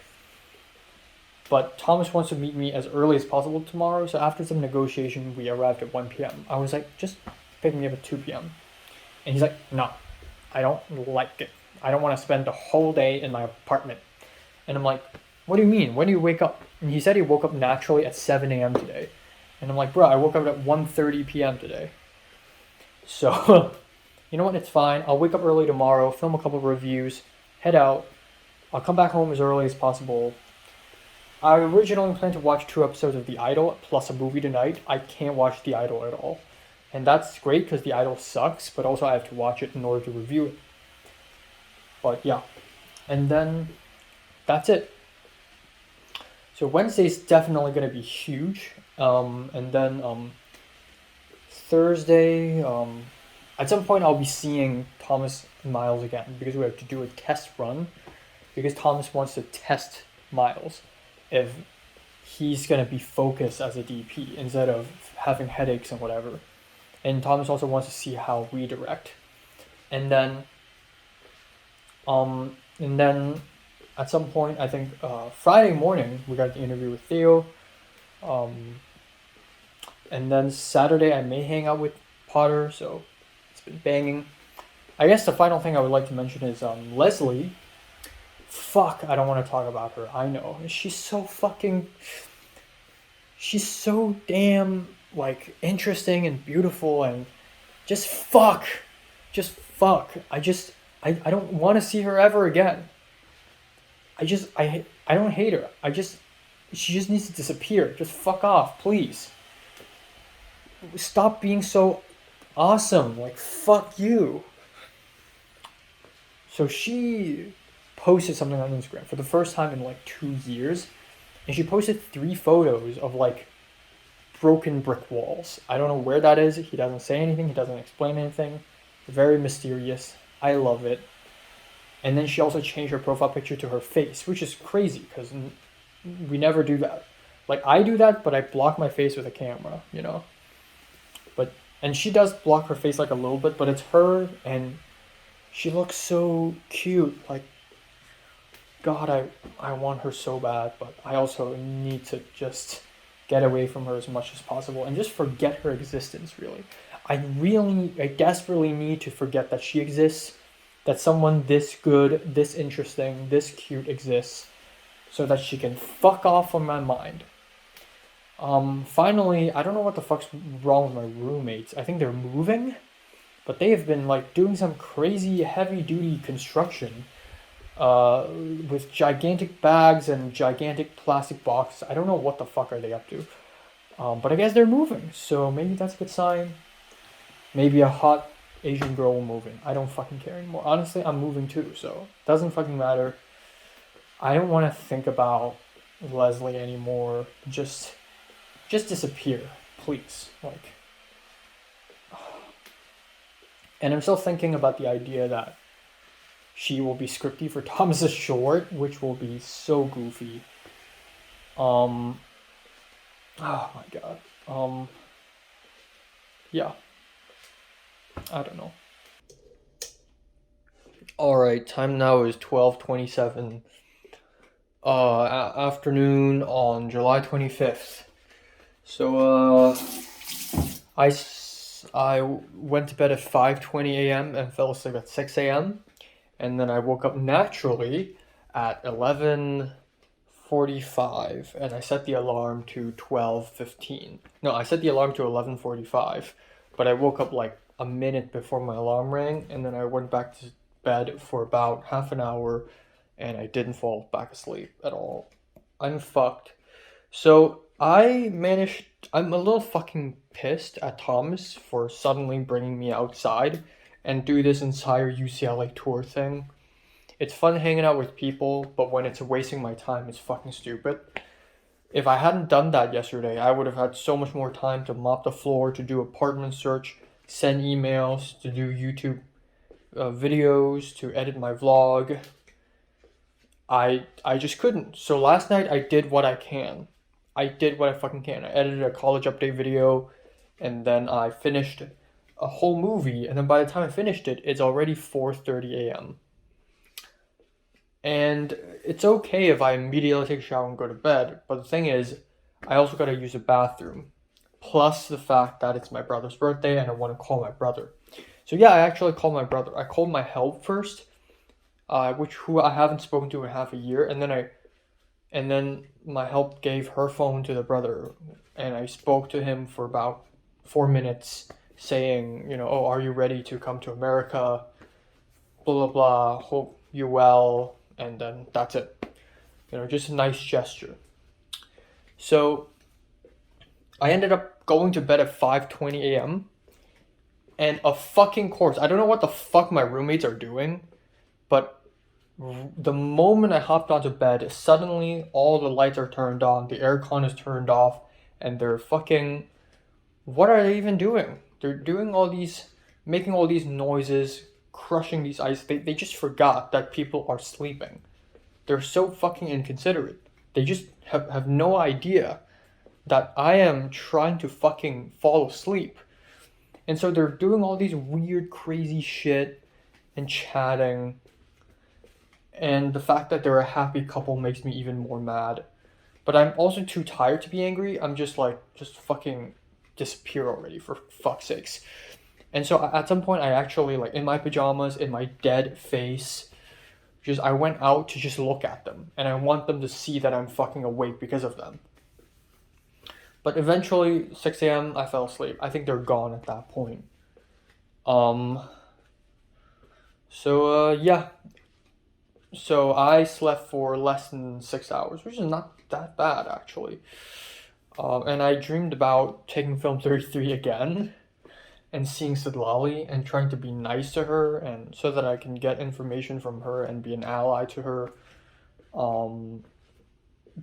But Thomas wants to meet me as early as possible tomorrow, so after some negotiation, we arrived at 1 p.m. I was like, just pick me up at 2 p.m. And he's like, no, I don't like it. I don't want to spend the whole day in my apartment. And I'm like, what do you mean? When do you wake up? And he said he woke up naturally at 7 a.m. today. And I'm like, bro, I woke up at 1:30 p.m. today. So, you know what? It's fine. I'll wake up early tomorrow, film a couple of reviews, head out. I'll come back home as early as possible. I originally planned to watch 2 episodes of The Idol plus a movie tonight. I can't watch The Idol at all. And that's great because The Idol sucks, but also I have to watch it in order to review it. But yeah. And then that's it. So Wednesday's definitely going to be huge. And then Thursday, at some point I'll be seeing Thomas and Miles again because we have to do a test run. Because Thomas wants to test Miles if he's going to be focused as a DP instead of having headaches and whatever. And Thomas also wants to see how we direct. And then at some point, I think Friday morning, we got the interview with Theo. And then Saturday, I may hang out with Potter, so it's been banging. I guess the final thing I would like to mention is Leslie. Fuck, I don't want to talk about her. I know. She's so damn, like, interesting and beautiful and just fuck. I don't want to see her ever again. I don't hate her. She just needs to disappear. Just fuck off, please. Stop being so awesome. Like, fuck you. So she posted something on Instagram for the first time in like 2 years. And she posted 3 photos of like broken brick walls. I don't know where that is. He doesn't say anything. He doesn't explain anything. Very mysterious. I love it. And then she also changed her profile picture to her face, which is crazy because we never do that. Like, I do that, but I block my face with a camera, you know? And she does block her face like a little bit, but it's her, and she looks so cute. Like, God, I want her so bad, but I also need to just get away from her as much as possible and just forget her existence, really. I desperately need to forget that she exists, that someone this good, this interesting, this cute exists, so that she can fuck off from my mind. Finally, I don't know what the fuck's wrong with my roommates. I think they're moving, but they have been like doing some crazy heavy-duty construction with gigantic bags and gigantic plastic boxes. I don't know what the fuck are they up to. But I guess they're moving, so maybe that's a good sign. Maybe a hot Asian girl will move in. I don't fucking care anymore. Honestly, I'm moving too, so it doesn't fucking matter. I don't want to think about Leslie anymore. Just disappear, please. Like, and I'm still thinking about the idea that she will be scripty for Thomas's short, which will be so goofy. Oh my god. Yeah. I don't know. Alright, time now is 12:27 afternoon on July 25th. So I went to bed at 5:20 a.m. and fell asleep at 6 a.m. and then I woke up naturally at 11:45 and I set the alarm to 12:15. No, I set the alarm to 11:45, but I woke up like a minute before my alarm rang, and then I went back to bed for about half an hour and I didn't fall back asleep at all. I'm fucked. So I'm a little fucking pissed at Thomas for suddenly bringing me outside and do this entire UCLA tour thing. It's fun hanging out with people, but when it's wasting my time, it's fucking stupid. If I hadn't done that yesterday, I would have had so much more time to mop the floor, to do apartment search, send emails, to do YouTube videos, to edit my vlog. I just couldn't. So last night I did what I can. I did what I fucking can. I edited a college update video, and then I finished a whole movie, and then by the time I finished it, it's already 4:30 a.m. And it's okay if I immediately take a shower and go to bed, but the thing is, I also gotta use a bathroom. Plus the fact that it's my brother's birthday and I want to call my brother. So yeah, I actually called my brother. I called my help first, who I haven't spoken to in half a year, and then And then my help gave her phone to the brother, and I spoke to him for about 4 minutes, saying, oh, are you ready to come to America? Blah, blah, blah, hope you're well, and then that's it. Just a nice gesture. So I ended up going to bed at 5:20 a.m. and a fucking course. I don't know what the fuck my roommates are doing, but the moment I hopped onto bed, suddenly all the lights are turned on, the aircon is turned off, and they're fucking... What are they even doing? They're doing making all these noises, crushing these ice. They just forgot that people are sleeping. They're so fucking inconsiderate. They just have no idea that I am trying to fucking fall asleep. And so they're doing all these weird, crazy shit and chatting. And the fact that they're a happy couple makes me even more mad. But I'm also too tired to be angry. I'm just fucking disappear already, for fuck's sakes. And so at some point I actually, in my pajamas, in my dead face, I went out to just look at them. And I want them to see that I'm fucking awake because of them. But eventually, 6 a.m., I fell asleep. I think they're gone at that point. Yeah. So I slept for less than 6 hours, which is not that bad, actually. And I dreamed about taking film 33 again and seeing Sidlali and trying to be nice to her, and so that I can get information from her and be an ally to her.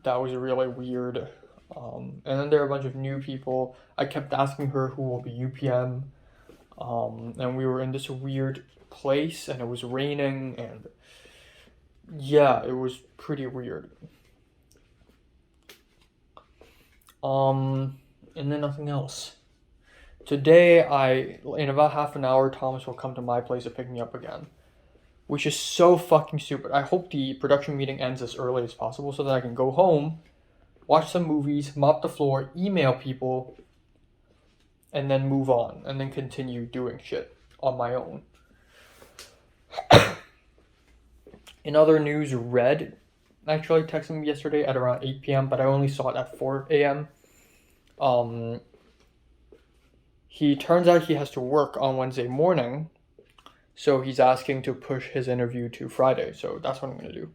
That was really weird. And then there are a bunch of new people. I kept asking her who will be UPM. And we were in this weird place, and it was raining, and yeah, it was pretty weird. And then nothing else. Today, in about half an hour, Thomas will come to my place to pick me up again, which is so fucking stupid. I hope the production meeting ends as early as possible so that I can go home, watch some movies, mop the floor, email people, and then move on, and then continue doing shit on my own. In other news, Red actually texted me yesterday at around 8 p.m., but I only saw it at 4 a.m. He turns out he has to work on Wednesday morning, so he's asking to push his interview to Friday, so that's what I'm going to do.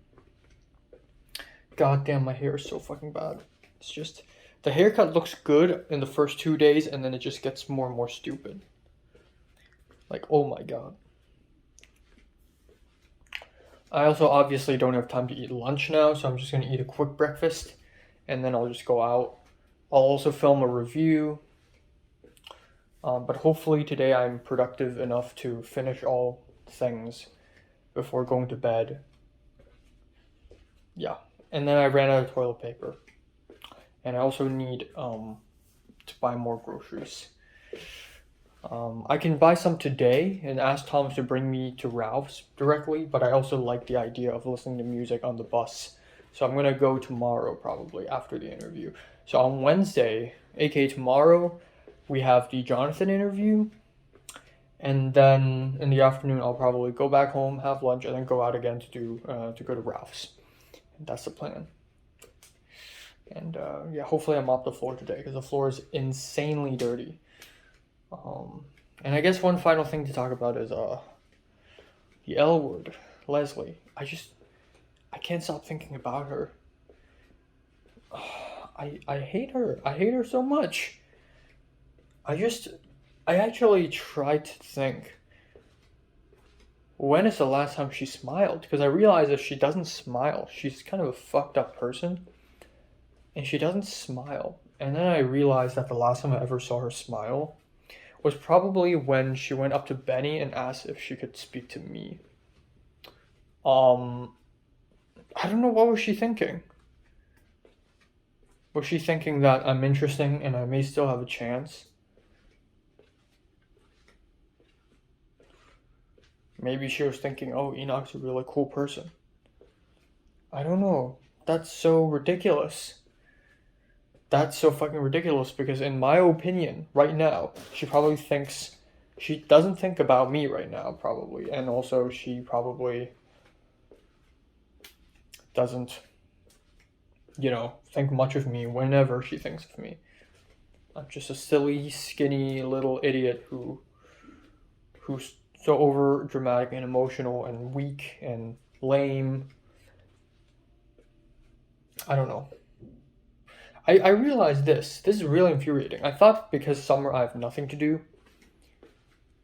God damn, my hair is so fucking bad. It's just... The haircut looks good in the first 2 days, and then it just gets more and more stupid. Oh my god. I also obviously don't have time to eat lunch now, so I'm just going to eat a quick breakfast, and then I'll just go out. I'll also film a review, but hopefully today I'm productive enough to finish all things before going to bed. Yeah, and then I ran out of toilet paper, and I also need to buy more groceries. I can buy some today and ask Thomas to bring me to Ralph's directly, but I also like the idea of listening to music on the bus. So I'm going to go tomorrow, probably, after the interview. So on Wednesday, aka tomorrow, we have the Jonathan interview. And then in the afternoon, I'll probably go back home, have lunch, and then go out again to go to Ralph's. And that's the plan. And yeah, hopefully I mop the floor today, because the floor is insanely dirty. And I guess one final thing to talk about is the L word, Leslie. I can't stop thinking about her. I hate her. I hate her so much. I actually tried to think, when is the last time she smiled? Because I realized if she doesn't smile, she's kind of a fucked up person. And she doesn't smile. And then I realized that the last time I ever saw her smile was probably when she went up to Benny and asked if she could speak to me. I don't know, what was she thinking? Was she thinking that I'm interesting and I may still have a chance? Maybe she was thinking, oh, Enoch's a really cool person. I don't know. That's so ridiculous. That's so fucking ridiculous, because in my opinion, right now, she doesn't think about me right now, probably. And also, she probably doesn't think much of me whenever she thinks of me. I'm just a silly, skinny little idiot who's so over dramatic and emotional and weak and lame. I don't know. I realized this. This is really infuriating. I thought because summer I have nothing to do,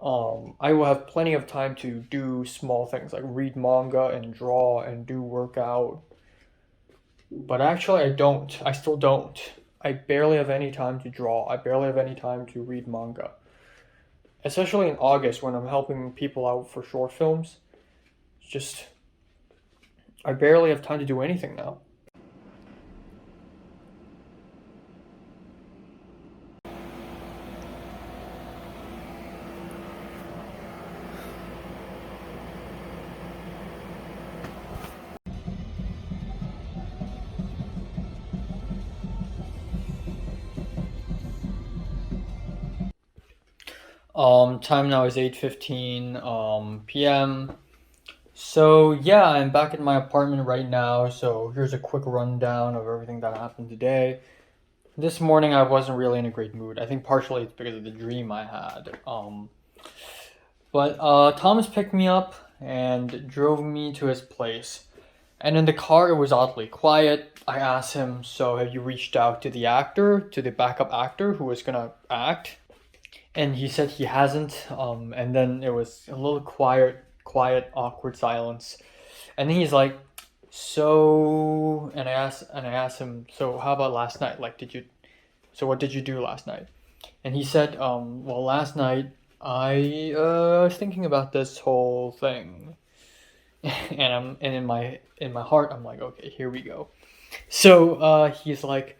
I will have plenty of time to do small things like read manga and draw and do workout. But actually, I don't. I still don't. I barely have any time to draw. I barely have any time to read manga. Especially in August when I'm helping people out for short films. It's just, I barely have time to do anything now. Time now is 8:15 p.m. So yeah, I'm back in my apartment right now. So here's a quick rundown of everything that happened today. This morning I wasn't really in a great mood. I think partially it's because of the dream I had. But Thomas picked me up and drove me to his place. And in the car, it was oddly quiet. I asked him, "So have you reached out to the backup actor who was gonna act?" And he said he hasn't. And then it was a little quiet, awkward silence. And then he's like, "So," and I asked him, "So how about last night? Like, so what did you do last night?" And he said, "Well, last night I was thinking about this whole thing." And in my heart I'm like, okay, here we go. So he's like,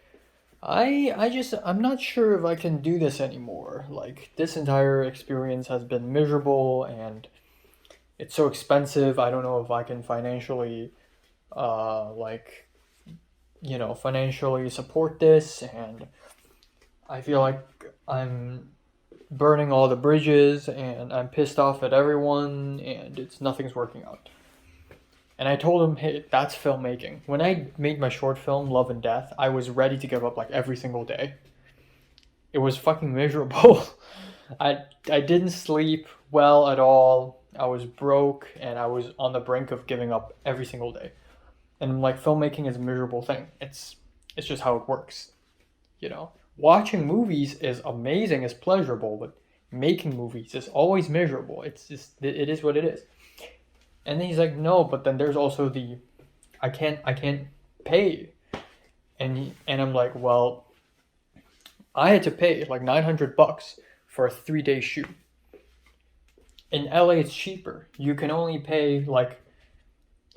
I'm not sure if I can do this anymore. Like, this entire experience has been miserable and it's so expensive. I don't know if I can financially financially support this, and I feel like I'm burning all the bridges and I'm pissed off at everyone and nothing's working out. And I told him, hey, that's filmmaking. When I made my short film, Love and Death, I was ready to give up like every single day. It was fucking miserable. I didn't sleep well at all. I was broke and I was on the brink of giving up every single day. And like, filmmaking is a miserable thing. It's just how it works. Watching movies is amazing, it's pleasurable, but making movies is always miserable. It is what it is. And then he's like, "No, but then there's also I can't pay." And I'm like, "Well, I had to pay like $900 for a 3-day shoot. In LA it's cheaper. You can only pay like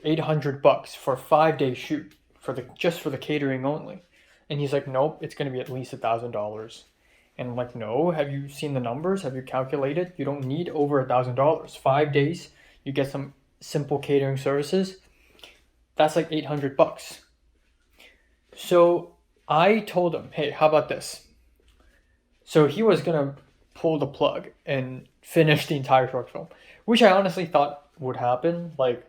$800 for a 5-day shoot just for the catering only." And he's like, "Nope, it's gonna be at least $1,000. And I'm like, "No, have you seen the numbers? Have you calculated? You don't need over $1,000. 5 days, you get some simple catering services. That's like $800. So I told him, "Hey, how about this?" So he was gonna pull the plug and finish the entire short film, which I honestly thought would happen. Like,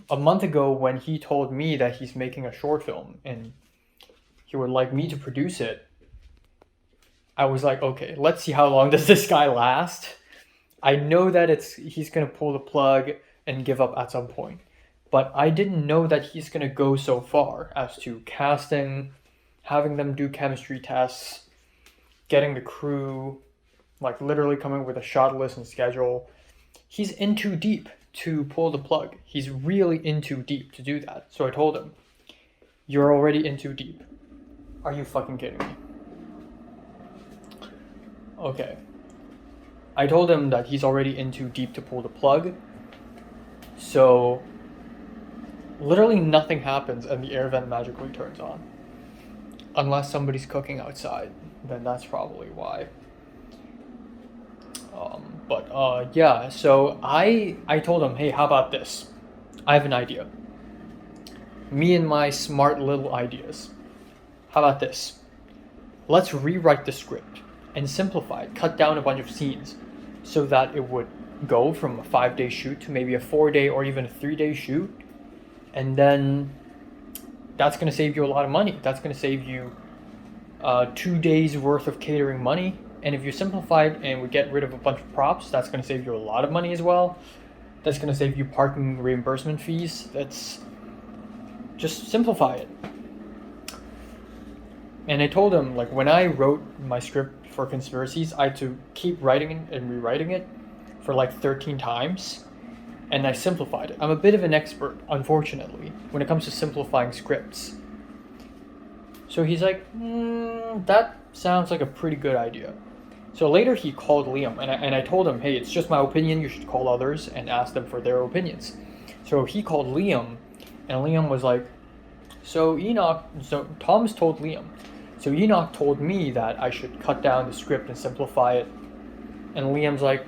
a month ago when he told me that he's making a short film and he would like me to produce it, I was like, okay, let's see how long does this guy last. I know that he's gonna pull the plug and give up at some point, but I didn't know that he's gonna go so far as to casting, having them do chemistry tests, getting the crew, like literally coming with a shot list and schedule. He's in too deep to pull the plug. He's really in too deep to do that. So I told him, "You're already in too deep. Are you fucking kidding me?" Okay. I told him that he's already in too deep to pull the plug. So literally nothing happens and the air vent magically turns on. Unless somebody's cooking outside, then that's probably why. Yeah, so I told him, "Hey, how about this? I have an idea. Me and my smart little ideas. How about this? Let's rewrite the script and simplify it, cut down a bunch of scenes so that it would go from a 5-day shoot to maybe a 4-day or even a 3-day shoot. And then that's going to save you a lot of money. That's going to save you 2 days worth of catering money. And if you simplify it and we get rid of a bunch of props, that's going to save you a lot of money as well. That's going to save you parking reimbursement fees. That's just simplify it. And I told him, like, when I wrote my script for Conspiracies, I had to keep writing it and rewriting it for like 13 times. And I simplified it. I'm a bit of an expert, unfortunately, when it comes to simplifying scripts. So he's like, that sounds like a pretty good idea. So later he called Liam, and I told him, hey, it's just my opinion, you should call others and ask them for their opinions. So he called Liam, and Liam was like, so Thomas told Liam, so Enoch told me that I should cut down the script and simplify it. And Liam's like,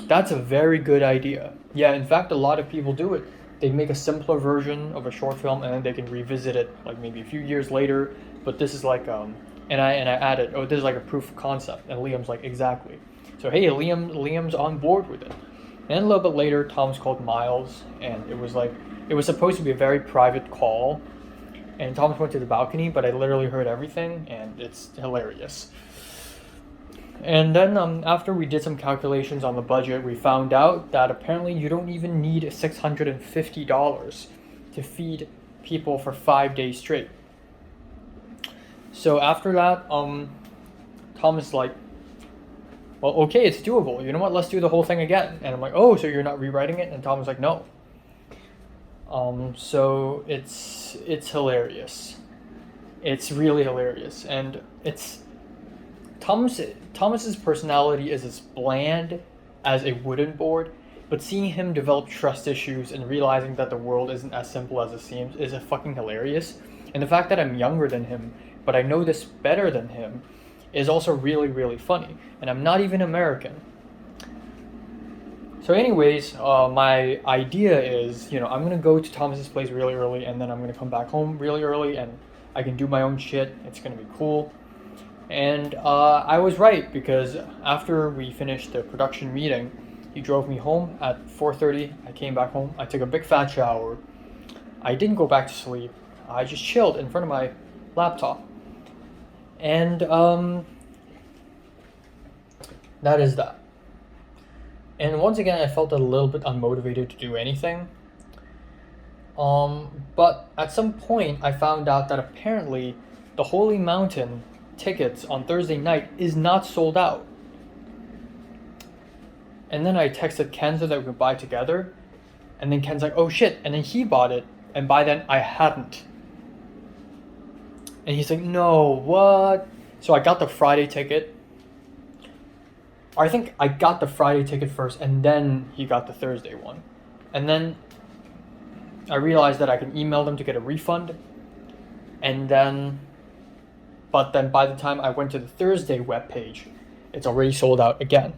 that's a very good idea. Yeah, in fact, a lot of people do it. They make a simpler version of a short film and then they can revisit it like maybe a few years later. But this is like, and I added, oh, this is like a proof of concept. And Liam's like, exactly. So hey, Liam's on board with it. And a little bit later, Thomas called Miles, and it was supposed to be a very private call. And Thomas went to the balcony, but I literally heard everything, and it's hilarious. And then after we did some calculations on the budget, we found out that apparently you don't even need $650 to feed people for 5 days straight. So after that, Thomas like, well, okay, it's doable. You know what? Let's do the whole thing again. And I'm like, oh, so you're not rewriting it? And Thomas like, no. So it's hilarious. It's really hilarious, and it's Thomas's personality is as bland as a wooden board, but seeing him develop trust issues and realizing that the world isn't as simple as it seems is a fucking hilarious. And the fact that I'm younger than him, but I know this better than him, is also really, really funny. And I'm not even American. So anyways, my idea is, I'm gonna go to Thomas's place really early, and then I'm gonna come back home really early, and I can do my own shit. It's gonna be cool. And I was right, because after we finished the production meeting, he drove me home at 4:30. I came back home. I took a big fat shower. I didn't go back to sleep. I just chilled in front of my laptop. And that is that. And once again, I felt a little bit unmotivated to do anything. But at some point, I found out that apparently the Holy Mountain tickets on Thursday night is not sold out. And then I texted Ken so that we could buy together. And then Ken's like, oh shit. And then he bought it. And by then, I hadn't. And he's like, no, what? So I got the Friday ticket. I think I got the Friday ticket first, and then he got the Thursday one. And then I realized that I can email them to get a refund. But then by the time I went to the Thursday webpage, it's already sold out again.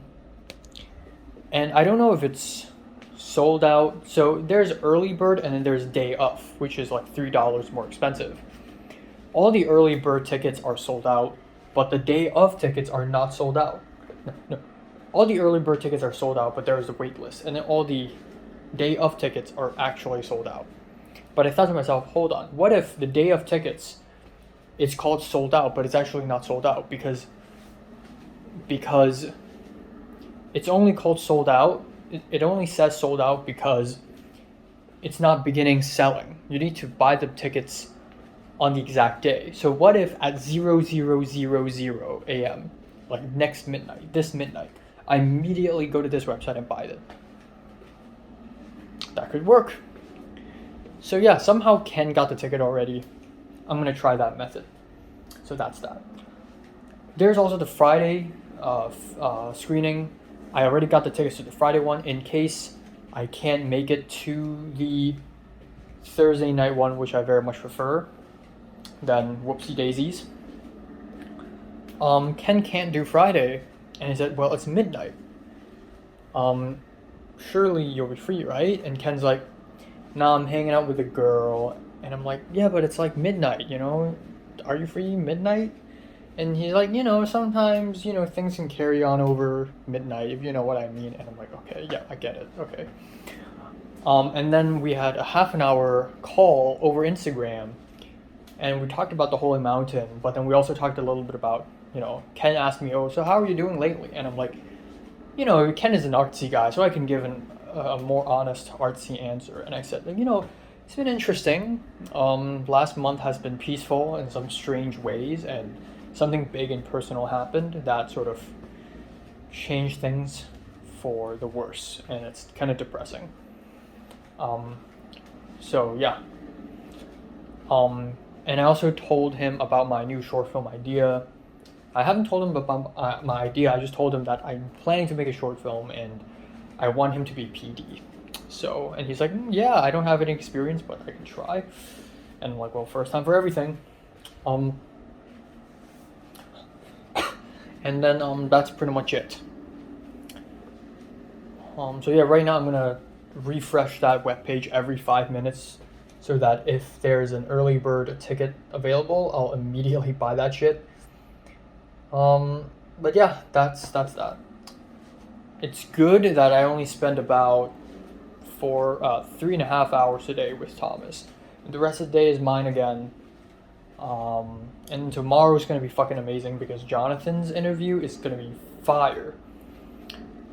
And I don't know if it's sold out. So there's early bird and then there's day of, which is like $3 more expensive. All the early bird tickets are sold out, but the day of tickets are not sold out. No. All the early bird tickets are sold out, but there is a wait list. And then all the day of tickets are actually sold out. But I thought to myself, hold on, what if the day of tickets, it's called sold out, but it's actually not sold out because it's only called sold out. It only says sold out because it's not beginning selling. You need to buy the tickets on the exact day. So what if at 0000 a.m., like this midnight, I immediately go to this website and buy it? That could work. So yeah, somehow Ken got the ticket already. I'm gonna try that method. So that's that. There's also the Friday screening. I already got the tickets to the Friday one in case I can't make it to the Thursday night one, which I very much prefer. Then whoopsie daisies. Ken can't do Friday, and he said, well, it's midnight. Surely you'll be free, right? And Ken's like, nah, I'm hanging out with a girl. And I'm like, yeah, but it's like midnight, Are you free midnight? And he's like, sometimes, things can carry on over midnight, if you know what I mean. And I'm like, okay, yeah, I get it, okay. And then we had a half an hour call over Instagram and we talked about the Holy Mountain, but then we also talked a little bit about, Ken asked me, oh, so how are you doing lately? And I'm like, Ken is an artsy guy, so I can give a more honest, artsy answer. And I said, it's been interesting. Last month has been peaceful in some strange ways, and something big and personal happened that sort of changed things for the worse, and it's kind of depressing. So yeah. And I also told him about my new short film idea. I haven't told him about my idea. I just told him that I'm planning to make a short film and I want him to be PD. So, and he's like, yeah, I don't have any experience, but I can try. And I'm like, well, first time for everything. And then that's pretty much it. So yeah, right now I'm gonna refresh that webpage every 5 minutes so that if there's an early bird ticket available, I'll immediately buy that shit. But yeah, that's that. It's good that I only spend about 3.5 hours a day with Thomas. And the rest of the day is mine again. And tomorrow's gonna be fucking amazing because Jonathan's interview is gonna be fire.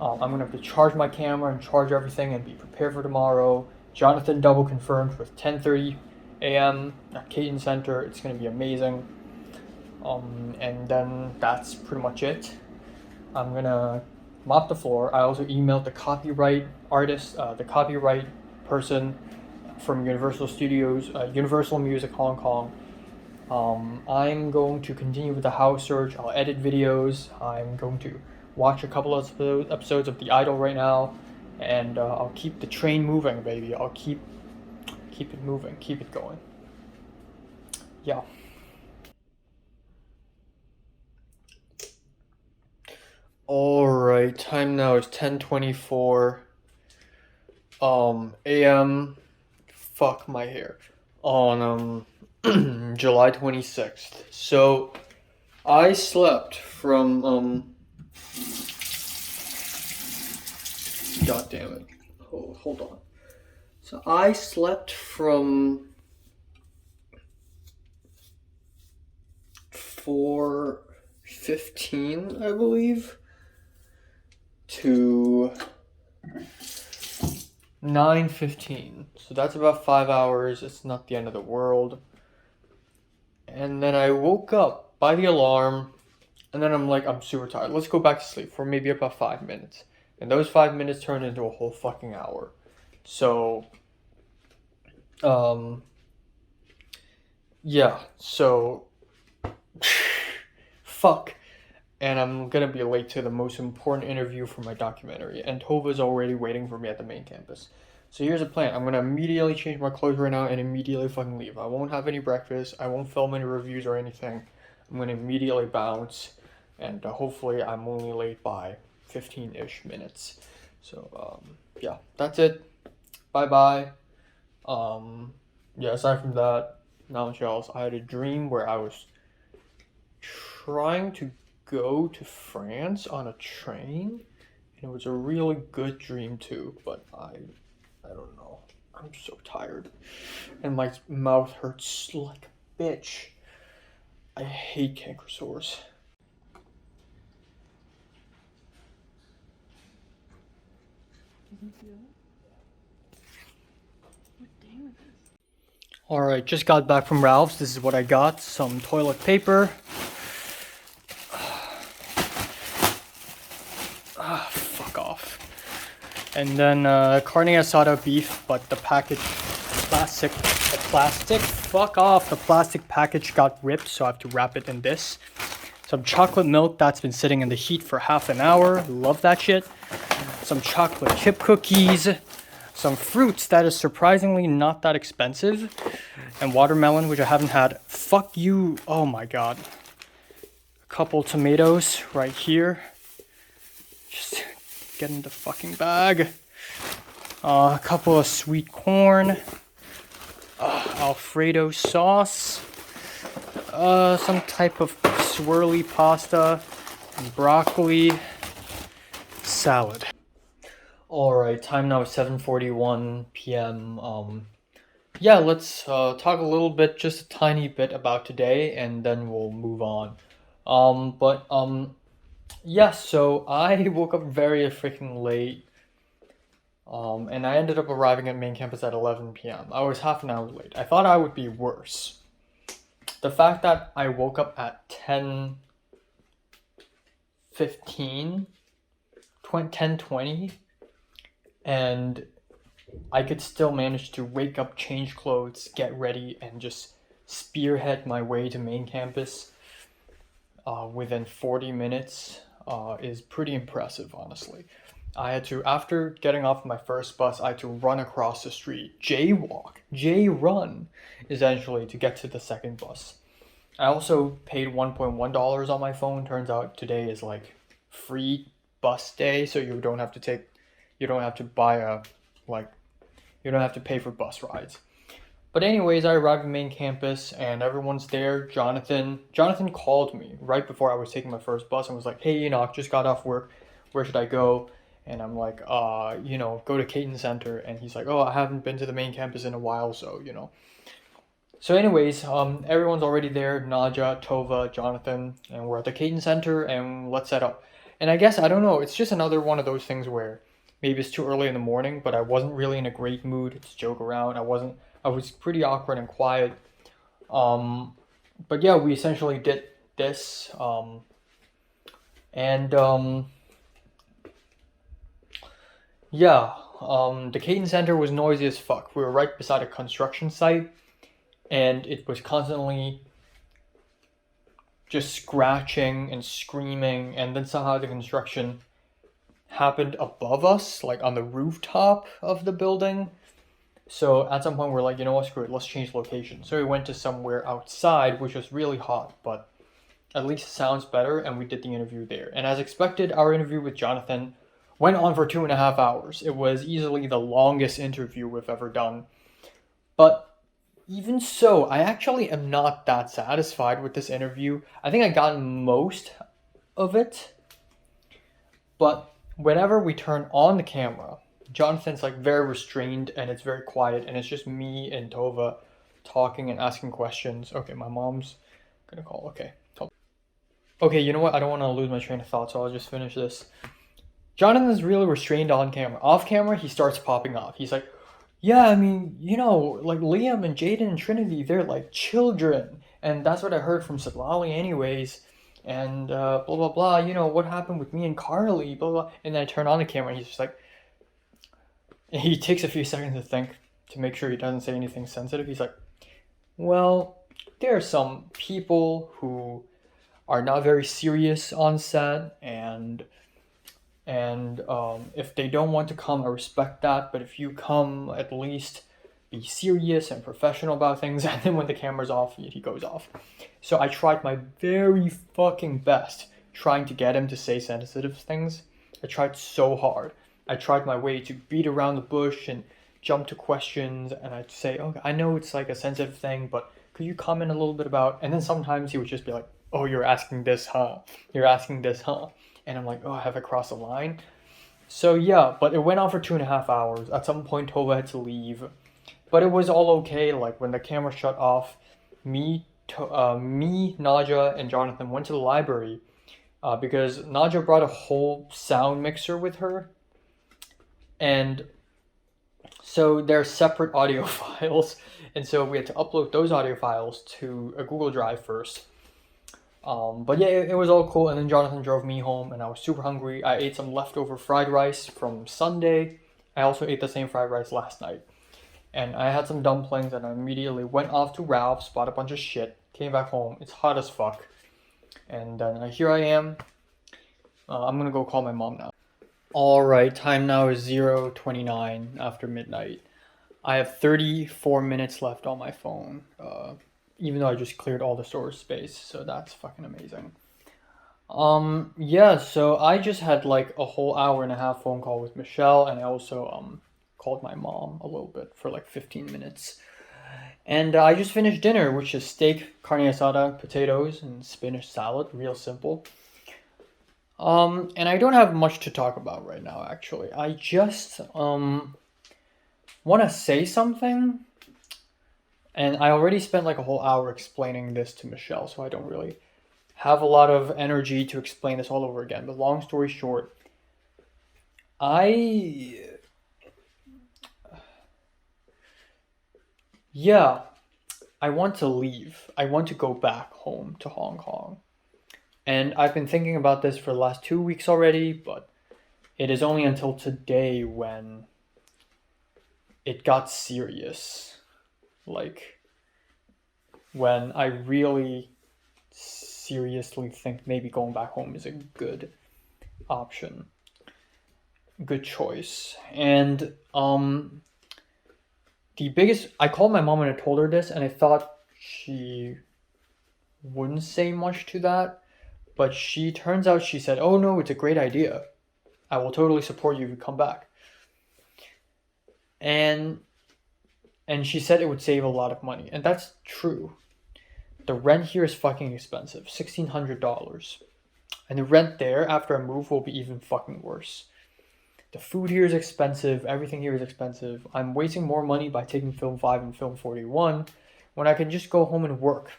I'm gonna have to charge my camera and charge everything and be prepared for tomorrow. Jonathan double confirmed with 10:30 a.m. at Caton Center. It's gonna be amazing. And then that's pretty much it. I'm gonna mop the floor. I also emailed the copyright artist, the copyright person from Universal Studios, Universal Music Hong Kong. I'm going to continue with the house search. I'll edit videos. I'm going to watch a couple of episodes of The Idol right now, and I'll keep the train moving, baby. I'll keep it moving, keep it going. Yeah. Alright, time now is 10:24 a.m. Fuck my hair. On July 26th. So I slept from God damn it. Oh, hold on. So I slept from 4:15, I believe, to 9:15. So that's about 5 hours. It's not the end of the world. And then I woke up by the alarm, and then I'm like, I'm super tired. Let's go back to sleep for maybe about 5 minutes. And those 5 minutes turned into a whole fucking hour. So, yeah, so, fuck. And I'm gonna be late to the most important interview for my documentary. And Tova's already waiting for me at the main campus. So here's the plan. I'm gonna immediately change my clothes right now and immediately fucking leave. I won't have any breakfast. I won't film any reviews or anything. I'm gonna immediately bounce. And hopefully I'm only late by 15-ish minutes. So, yeah, that's it. Bye-bye. Yeah, aside from that, not much else. I had a dream where I was trying to go to France on a train, and it was a really good dream too, but I don't know. I'm so tired, and my mouth hurts like a bitch. I hate canker sores. Alright, just got back from Ralph's. This is what I got. Some toilet paper. Fuck off. And then carne asada beef, but the plastic, fuck off. The plastic package got ripped, so I have to wrap it in this. Some chocolate milk that's been sitting in the heat for half an hour. Love that shit. Some chocolate chip cookies. Some fruits that is surprisingly not that expensive. And watermelon, which I haven't had. Fuck you. Oh my god. A couple tomatoes right here. Just get in the fucking bag. A couple of sweet corn. Alfredo sauce. Some type of swirly pasta. And broccoli. Salad. Alright, time now is 7:41 p.m. yeah, let's talk a little bit, just a tiny bit about today, and then we'll move on. Yeah, so I woke up very freaking late, and I ended up arriving at main campus at 11 p.m. I was half an hour late. I thought I would be worse. The fact that I woke up at 10:15, 10:20, and I could still manage to wake up, change clothes, get ready, and just spearhead my way to main campus within 40 minutes is pretty impressive, honestly. I had to, after getting off my first bus, I had to run across the street, jaywalk, J-run, essentially, to get to the second bus. I also paid $1.1 on my phone. Turns out today is like free bus day, so you don't have to buy you don't have to pay for bus rides. But anyways, I arrived at main campus and everyone's there. Jonathan called me right before I was taking my first bus and was like, "Hey, Enoch, just got off work. Where should I go?" And I'm like, go to Caton Center. And he's like, "Oh, I haven't been to the main campus in a while, so." So anyways, everyone's already there. Naja, Tova, Jonathan, and we're at the Caton Center and let's set up. And I guess, I don't know, it's just another one of those things where maybe it's too early in the morning, but I wasn't really in a great mood to joke around. I was pretty awkward and quiet. But yeah, we essentially did this. The Caton Center was noisy as fuck. We were right beside a construction site, and it was constantly just scratching and screaming, and then somehow the construction happened above us, like on the rooftop of the building. So at some point we're like, you know what, screw it, let's change location. So we went to somewhere outside, which was really hot, but at least it sounds better, and we did the interview there. And as expected, our interview with Jonathan went on for 2.5 hours. It was easily the longest interview we've ever done. But even so, I actually am not that satisfied with this interview. I think I got most of it. But whenever we turn on the camera, Jonathan's like very restrained and it's very quiet, and it's just me and Tova talking and asking questions. Okay, my mom's gonna call. Okay, you know what? I don't want to lose my train of thought, so I'll just finish this. Jonathan's really restrained on camera. Off camera, he starts popping off. He's like, "Yeah, I mean, like Liam and Jaden and Trinity, they're like children. And that's what I heard from Sitlali anyways. And blah, blah, blah. What happened with me and Carly, blah, blah." And then I turn on the camera and he's just like, he takes a few seconds to think to make sure he doesn't say anything sensitive. He's like, "Well, there are some people who are not very serious on set, and if they don't want to come, I respect that, but if you come, at least be serious and professional about things." And then when the camera's off, he goes off. So I tried my very fucking best trying to get him to say sensitive things. I tried so hard. I tried my way to beat around the bush and jump to questions, and I'd say, "Okay, I know it's like a sensitive thing, but could you comment a little bit about..." And then sometimes he would just be like, "Oh, you're asking this, huh? You're asking this, huh?" And I'm like, "Oh, have I crossed the line?" So yeah, but it went on for 2.5 hours. At some point, Tova had to leave. But it was all okay. Like, when the camera shut off, me, Naja, and Jonathan went to the library because Naja brought a whole sound mixer with her. And so they're separate audio files. And so we had to upload those audio files to a Google Drive first. But yeah, it was all cool. And then Jonathan drove me home and I was super hungry. I ate some leftover fried rice from Sunday. I also ate the same fried rice last night. And I had some dumplings and I immediately went off to Ralph's, bought a bunch of shit, came back home. It's hot as fuck. And then here I am. I'm gonna go call my mom now. Alright, time now is 0:29 after midnight. I have 34 minutes left on my phone. Even though I just cleared all the storage space, so that's fucking amazing. Yeah, so I just had like a whole hour and a half phone call with Michelle, and I also called my mom a little bit for like 15 minutes. And I just finished dinner, which is steak, carne asada, potatoes, and spinach salad. Real simple. And I don't have much to talk about right now, actually. I just want to say something. And I already spent like a whole hour explaining this to Michelle, so I don't really have a lot of energy to explain this all over again. But long story short, yeah, I want to leave. I want to go back home to Hong Kong. And I've been thinking about this for the last 2 weeks already, but it is only until today when it got serious. Like, when I really seriously think maybe going back home is a good option, good choice. And the biggest, I called my mom and I told her this, and I thought she wouldn't say much to that, but turns out she said, "Oh no, it's a great idea. I will totally support you if you come back." And she said it would save a lot of money, and that's true. The rent here is fucking expensive, $1,600. And the rent there after I move will be even fucking worse. The food here is expensive, everything here is expensive. I'm wasting more money by taking Film 5 and Film 41 when I can just go home and work.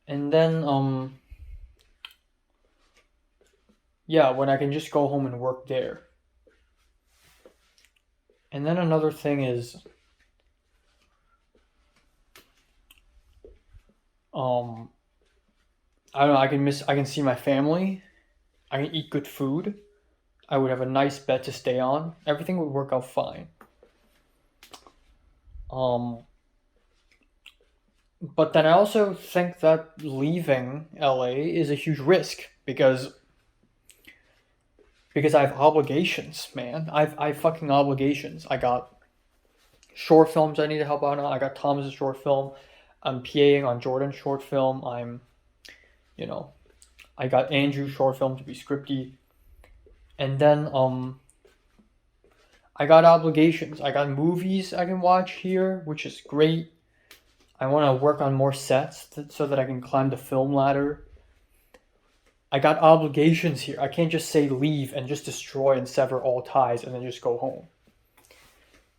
And then, yeah, when I can just go home and work there. And then another thing is, I don't know, I can see my family, I can eat good food, I would have a nice bed to stay on, everything would work out fine. But then I also think that leaving LA is a huge risk because I have obligations, man. I've fucking obligations. I got short films I need to help out on. I got Thomas's short film. I'm PAing on Jordan's short film. I got Andrew's short film to be scripty. And then I got obligations. I got movies I can watch here, which is great. I want to work on more sets so that I can climb the film ladder. I got obligations here. I can't just say leave and just destroy and sever all ties and then just go home.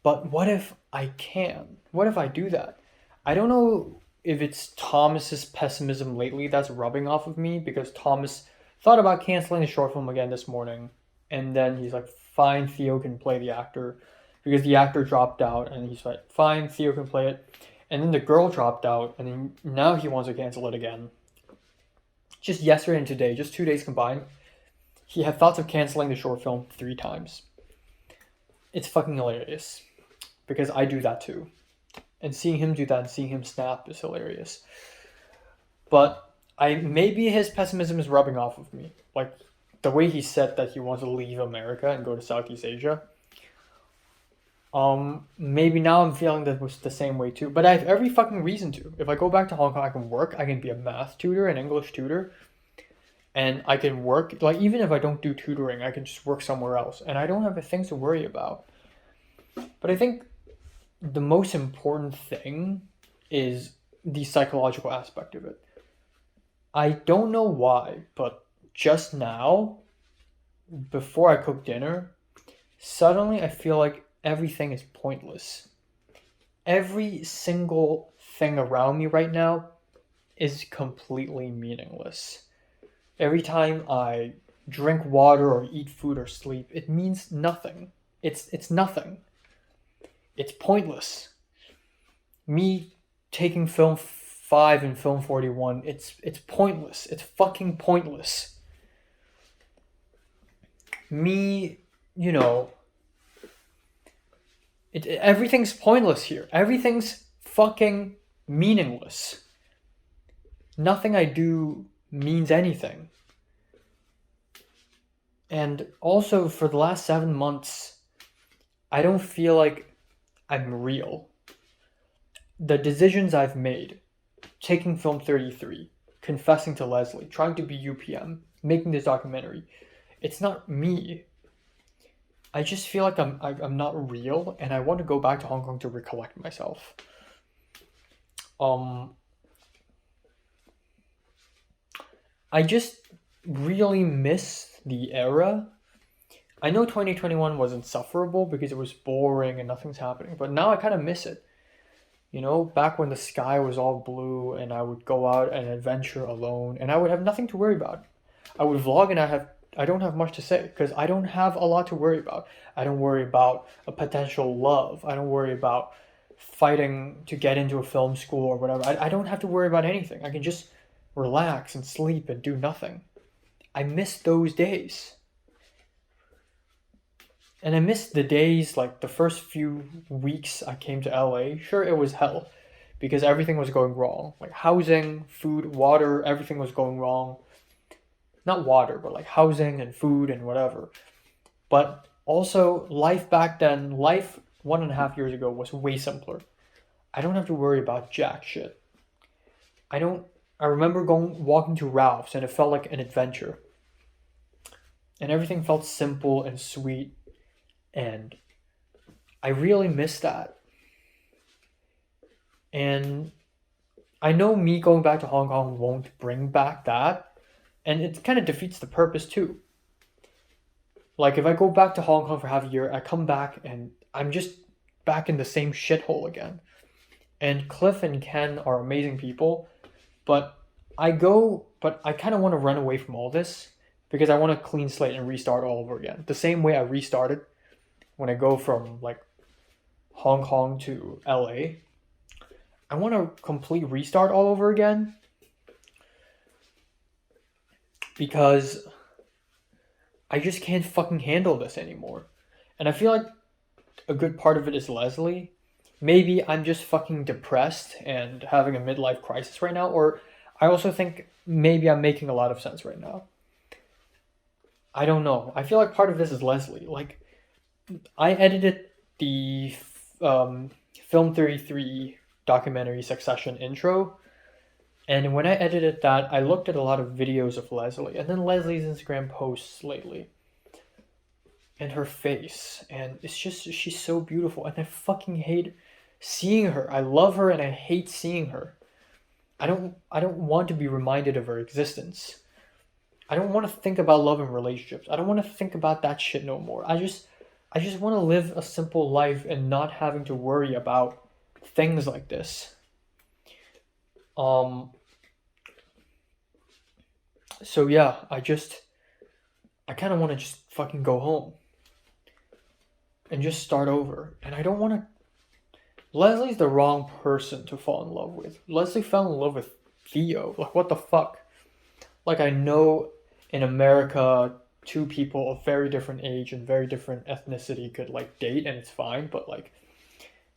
But what if I can? What if I do that? I don't know if it's Thomas's pessimism lately that's rubbing off of me, because Thomas thought about canceling the short film again this morning, and then he's like, fine, Theo can play the actor, because the actor dropped out, and he's like, fine, Theo can play it. And then the girl dropped out, and then now he wants to cancel it again. Just yesterday and today, just 2 days combined, he had thoughts of canceling the short film 3 times. It's fucking hilarious, because I do that too. And seeing him do that and seeing him snap is hilarious. But maybe his pessimism is rubbing off of me. Like, the way he said that he wants to leave America and go to Southeast Asia. Maybe now I'm feeling that was the same way too. But I have every fucking reason to. If I go back to Hong Kong, I can work. I can be a math tutor, an English tutor. And I can work, like, even if I don't do tutoring, I can just work somewhere else. And I don't have things to worry about. But I think the most important thing is the psychological aspect of it. I don't know why, but just now, before I cook dinner, suddenly I feel like everything is pointless. Every single thing around me right now is completely meaningless. Every time I drink water or eat food or sleep, it means nothing. It's nothing. It's pointless. Me taking Film 5 and Film 41, it's pointless. It's fucking pointless. Me, everything's pointless here. Everything's fucking meaningless. Nothing I do means anything. And also, for the last 7 months, I don't feel like I'm real. The decisions I've made, taking Film 33, confessing to Leslie, trying to be UPM, making this documentary, it's not me. I just feel like I'm not real, and I want to go back to Hong Kong to recollect myself. I just really miss the era I know 2021 was insufferable because it was boring and nothing's happening, but now I kind of miss it. You know, back when the sky was all blue and I would go out and adventure alone and I would have nothing to worry about. I would vlog and I don't have much to say because I don't have a lot to worry about. I don't worry about a potential love. I don't worry about fighting to get into a film school or whatever. I don't have to worry about anything. I can just relax and sleep and do nothing. I miss those days. And I miss the days, like the first few weeks I came to LA. Sure, it was hell because everything was going wrong. Like housing, food, water, everything was going wrong. Not water, but like housing and food and whatever. But also, life back then, life 1.5 years ago was way simpler. I don't have to worry about jack shit. I remember walking to Ralph's and it felt like an adventure. And everything felt simple and sweet. And I really miss that. And I know me going back to Hong Kong won't bring back that. And it kind of defeats the purpose too. Like if I go back to Hong Kong for half a year, I come back and I'm just back in the same shithole again. And Cliff and Ken are amazing people, but I kind of want to run away from all this because I want a clean slate and restart all over again. The same way I restarted when I go from like Hong Kong to LA. I want a complete restart all over again because I just can't fucking handle this anymore. And I feel like a good part of it is Leslie. Maybe I'm just fucking depressed and having a midlife crisis right now, or I also think maybe I'm making a lot of sense right now. I don't know. I feel like part of this is Leslie. Like, I edited the Film 33 documentary Succession intro, and when I edited that, I looked at a lot of videos of Leslie, and then Leslie's Instagram posts lately. And her face, and it's just, she's so beautiful, and I fucking hate seeing her. I love her, and I hate seeing her. I don't want to be reminded of her existence. I don't want to think about love and relationships. I don't want to think about that shit no more. I just want to live a simple life and not having to worry about things like this. So yeah, I kind of want to just fucking go home and just start over. And I don't want to. Leslie's the wrong person to fall in love with. Leslie fell in love with Theo. Like, what the fuck? Like, I know in America, two people of very different age and very different ethnicity could, like, date and it's fine. But, like,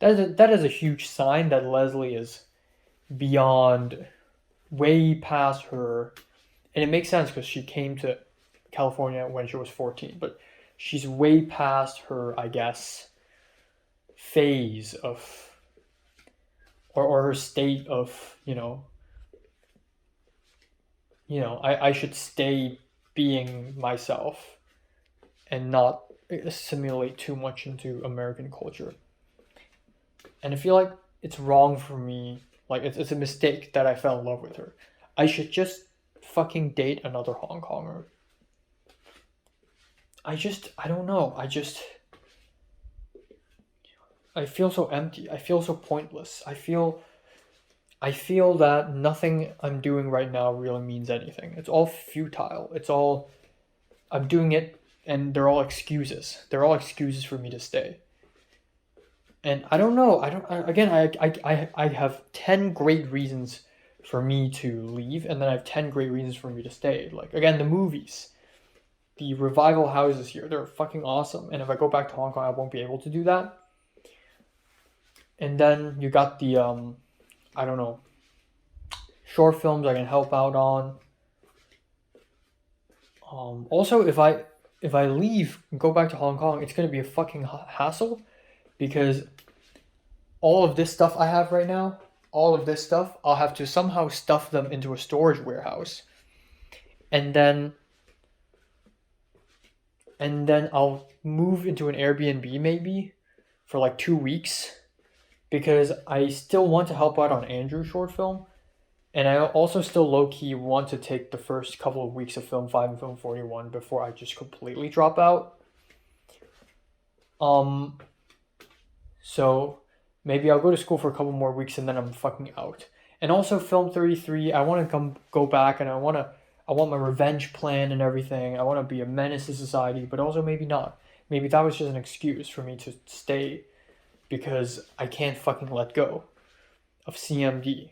that is a huge sign that Leslie is beyond, way past her. And it makes sense because she came to California when she was 14. But she's way past her, I guess, phase of, or her state of, I should stay being myself and not assimilate too much into American culture. And I feel like it's wrong for me, like it's a mistake that I fell in love with her. I should just fucking date another Hong Konger. I don't know. I feel so empty. I feel so pointless. I feel that nothing I'm doing right now really means anything. It's all futile. I'm doing it and they're all excuses. They're all excuses for me to stay. And I don't know. I have 10 great reasons for me to leave, and then I have 10 great reasons for me to stay. Like, again, the movies. The revival houses here, they're fucking awesome. And if I go back to Hong Kong, I won't be able to do that. And then you got the, short films I can help out on. Also, if I leave and go back to Hong Kong, it's going to be a fucking hassle because all of this stuff I have right now, I'll have to somehow stuff them into a storage warehouse. And then I'll move into an Airbnb maybe for like 2 weeks because I still want to help out on Andrew's short film. And I also still low-key want to take the first couple of weeks of Film 5 and Film 41 before I just completely drop out. So maybe I'll go to school for a couple more weeks and then I'm fucking out. And also Film 33, I want to go back and I want my revenge plan and everything. I want to be a menace to society, but also maybe not. Maybe that was just an excuse for me to stay because I can't fucking let go of CMD.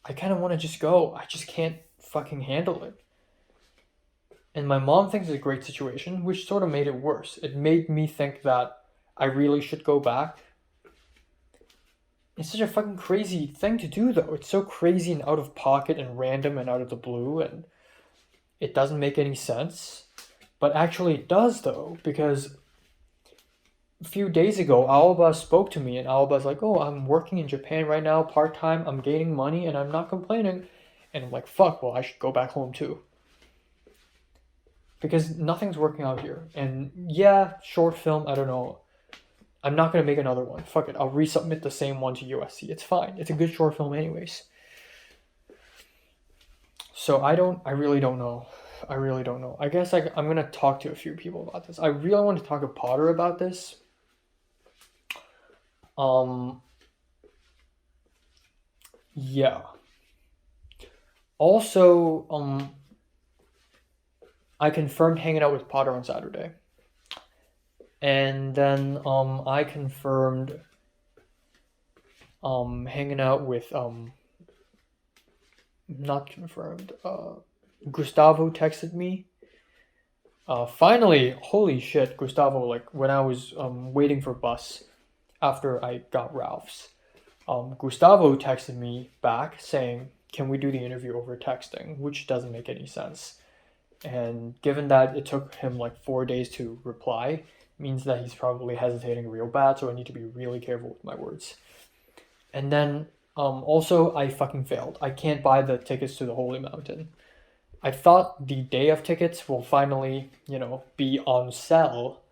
I kind of want to just go. I just can't fucking handle it. And my mom thinks it's a great situation, which sort of made it worse. It made me think that I really should go back. It's such a fucking crazy thing to do, though. It's so crazy and out of pocket and random and out of the blue, and it doesn't make any sense. But actually it does, though, because a few days ago, Aoba spoke to me, and Aoba's like, oh, I'm working in Japan right now, part-time, I'm gaining money, and I'm not complaining. And I'm like, fuck, well, I should go back home, too. Because nothing's working out here. And yeah, short film, I don't know. I'm not going to make another one. Fuck it, I'll resubmit the same one to USC. It's fine. It's a good short film anyways. So I really don't know. I guess I'm going to talk to a few people about this. I really want to talk to Potter about this. Yeah. Also, I confirmed hanging out with Potter on Saturday. And then I confirmed hanging out with not confirmed. Gustavo texted me. Finally, holy shit, Gustavo, like when I was waiting for bus after I got Ralph's. Gustavo texted me back saying, can we do the interview over texting? Which doesn't make any sense. And given that it took him like 4 days to reply, means that he's probably hesitating real bad, so I need to be really careful with my words. And then also I fucking failed. I can't buy the tickets to the Holy Mountain. I thought the day of tickets will finally, be on sale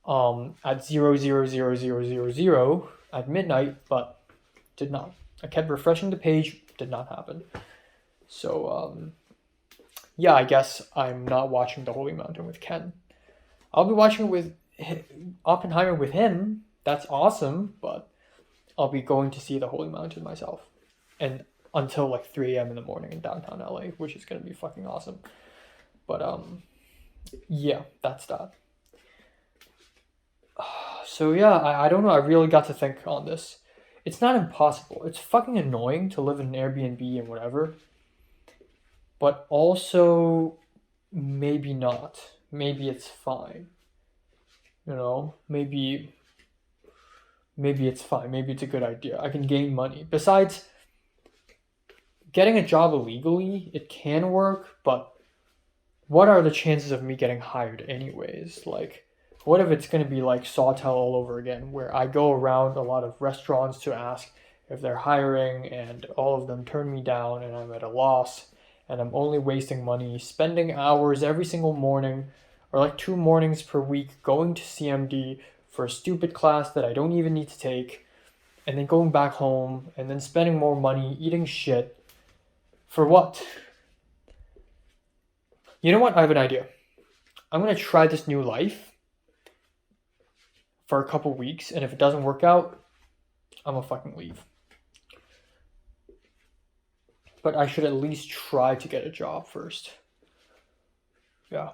at 00000 at midnight, but did not. I kept refreshing the page, did not happen. So yeah, I guess I'm not watching the Holy Mountain with Ken. I'll be watching with Oppenheimer with him. That's awesome, but I'll be going to see the Holy Mountain myself. And until like 3 a.m. in the morning in downtown LA, which is going to be fucking awesome. But yeah, that's that. So yeah, I don't know. I really got to think on this. It's not impossible. It's fucking annoying to live in an Airbnb and whatever. But also, maybe not. Maybe it's fine. Maybe it's fine. Maybe it's a good idea. I can gain money. Besides, getting a job illegally, it can work, but what are the chances of me getting hired anyways? Like, what if it's going to be like Sawtell all over again, where I go around a lot of restaurants to ask if they're hiring, and all of them turn me down, and I'm at a loss, and I'm only wasting money, spending hours every single morning, or like 2 mornings per week, going to CMD for a stupid class that I don't even need to take, and then going back home, and then spending more money, eating shit. For what? You know what? I have an idea. I'm going to try this new life for a couple weeks, and if it doesn't work out, I'm gonna fucking leave. But I should at least try to get a job first. Yeah.